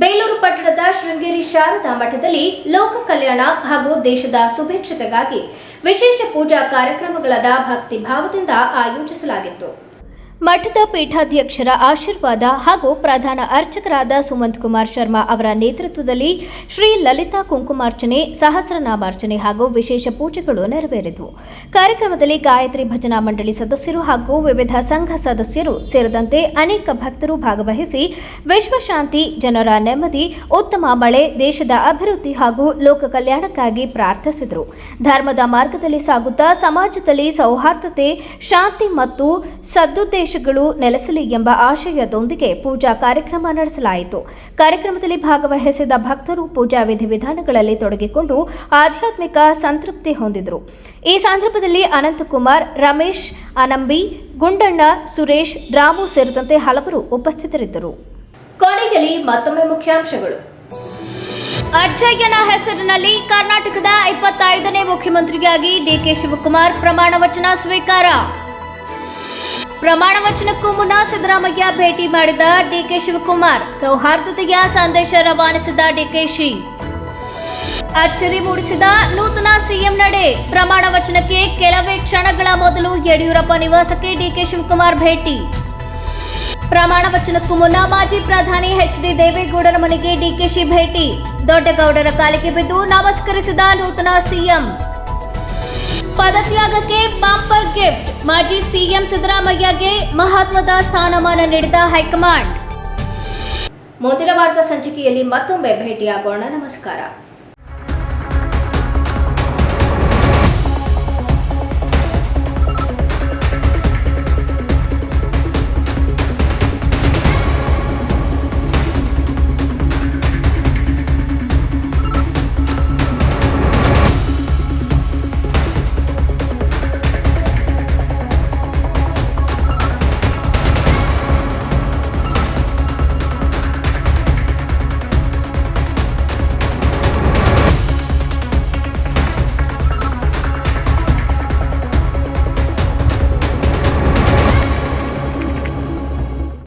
ಬೇಲೂರು ಪಟ್ಟಣದ ಶೃಂಗೇರಿ ಶಾರದಾ ಮಠದಲ್ಲಿ ಲೋಕ ಕಲ್ಯಾಣ ಹಾಗೂ ದೇಶದ ಸುಭಿಕ್ಷತೆಗಾಗಿ ವಿಶೇಷ ಪೂಜಾ ಕಾರ್ಯಕ್ರಮಗಳನ್ನು ಭಕ್ತಿ ಭಾವದಿಂದ ಆಯೋಜಿಸಲಾಗಿತ್ತು. ಮಠದ ಪೀಠಾಧ್ಯಕ್ಷರ ಆಶೀರ್ವಾದ ಹಾಗೂ ಪ್ರಧಾನ ಅರ್ಚಕರಾದ ಸುಮಂತ್ ಕುಮಾರ್ ಶರ್ಮಾ ಅವರ ನೇತೃತ್ವದಲ್ಲಿ ಶ್ರೀ ಲಲಿತಾ ಕುಂಕುಮಾರ್ಚನೆ, ಸಹಸ್ರನಾಮಾರ್ಚನೆ ಹಾಗೂ ವಿಶೇಷ ಪೂಜೆಗಳು ನೆರವೇರಿದವು. ಕಾರ್ಯಕ್ರಮದಲ್ಲಿ ಗಾಯತ್ರಿ ಭಜನಾ ಮಂಡಳಿ ಸದಸ್ಯರು ಹಾಗೂ ವಿವಿಧ ಸಂಘ ಸದಸ್ಯರು ಸೇರಿದಂತೆ ಅನೇಕ ಭಕ್ತರು ಭಾಗವಹಿಸಿ ವಿಶ್ವಶಾಂತಿ, ಜನರ ನೆಮ್ಮದಿ, ಉತ್ತಮ ಮಳೆ, ದೇಶದ ಅಭಿವೃದ್ಧಿ ಹಾಗೂ ಲೋಕ ಕಲ್ಯಾಣಕ್ಕಾಗಿ ಪ್ರಾರ್ಥಿಸಿದರು. ಧರ್ಮದ ಮಾರ್ಗದಲ್ಲಿ ಸಾಗುತ್ತಾ ಸಮಾಜದಲ್ಲಿ ಸೌಹಾರ್ದತೆ, ಶಾಂತಿ ಮತ್ತು ಸದುದ್ದೇಶಗಳು ನೆಲೆಸಲಿ ಎಂಬ ಆಶಯದೊಂದಿಗೆ ಪೂಜಾ ಕಾರ್ಯಕ್ರಮ ನಡೆಸಲಾಯಿತು. ಕಾರ್ಯಕ್ರಮದಲ್ಲಿ ಭಾಗವಹಿಸಿದ ಭಕ್ತರು ಪೂಜಾ ವಿಧಿವಿಧಾನಗಳಲ್ಲಿ ತೊಡಗಿಕೊಂಡು ಆಧ್ಯಾತ್ಮಿಕ ಸಂತೃಪ್ತಿ ಹೊಂದಿದರು. ಈ ಸಂದರ್ಭದಲ್ಲಿ ಅನಂತಕುಮಾರ್, ರಮೇಶ್, ಅನಂಬಿ, ಗುಂಡಣ್ಣ, ಸುರೇಶ್, ರಾಮು ಸೇರಿದಂತೆ ಹಲವರು ಉಪಸ್ಥಿತರಿದ್ದರು. ಕೊನೆಯಲ್ಲಿ ಮತ್ತೊಮ್ಮೆ ಮುಖ್ಯಾಂಶಗಳು. ಅಜ್ಜಯ್ಯನ ಹೆಸರಿನಲ್ಲಿ ಕರ್ನಾಟಕದ 25ನೇ ಮುಖ್ಯಮಂತ್ರಿಯಾಗಿ ಡಿಕೆ ಶಿವಕುಮಾರ್ ಪ್ರಮಾಣ ವಚನ ಸ್ವೀಕಾರ. ಪ್ರಮಾಣ ವಚನಕ್ಕೂ ಮುನ್ನ ಸಿದ್ದರಾಮಯ್ಯ ಭೇಟಿ ಮಾಡಿದ ಡಿಕೆ ಶಿವಕುಮಾರ್, ಸೌಹಾರ್ದತೆಯ ಸಂದೇಶ ರವಾನಿಸಿದ ಡಿಕೆಶಿ. ಅಚ್ಚರಿ ಮೂಡಿಸಿದ ನೂತನ ಸಿಎಂ ನಡೆ. ಪ್ರಮಾಣ ವಚನಕ್ಕೆ ಕೆಲವೇ ಕ್ಷಣಗಳ ಮೊದಲು ಯಡಿಯೂರಪ್ಪ ನಿವಾಸಕ್ಕೆ ಡಿಕೆ ಶಿವಕುಮಾರ್ ಭೇಟಿ. ಪ್ರಮಾಣ ವಚನಕ್ಕೂ ಮುನ್ನ ಮಾಜಿ ಪ್ರಧಾನಿ ಎಚ್ಡಿ ದೇವೇಗೌಡರ ಮನೆಗೆ ಡಿಕೆಶಿ ಭೇಟಿ. ದೊಡ್ಡಗೌಡರ ಕಾಲಿಗೆ ಬಿದ್ದು ನಮಸ್ಕರಿಸಿದ ನೂತನ ಸಿಎಂ. ಪದತ್ಯಾಗಕ್ಕೆ ಬಂಪರ್ ಗಿಫ್ಟ್. ಮಾಜಿ ಸಿಎಂ ಸಿದ್ದರಾಮಯ್ಯಗೆ ಮಹತ್ವದ ಸ್ಥಾನಮಾನ ನೀಡಿದ ಹೈಕಮಾಂಡ್. ಮುಂದಿನ ವಾರ್ತಾ ಸಂಚಿಕೆಯಲ್ಲಿ ಮತ್ತೊಮ್ಮೆ ಭೇಟಿಯಾಗೋಣ. ನಮಸ್ಕಾರ.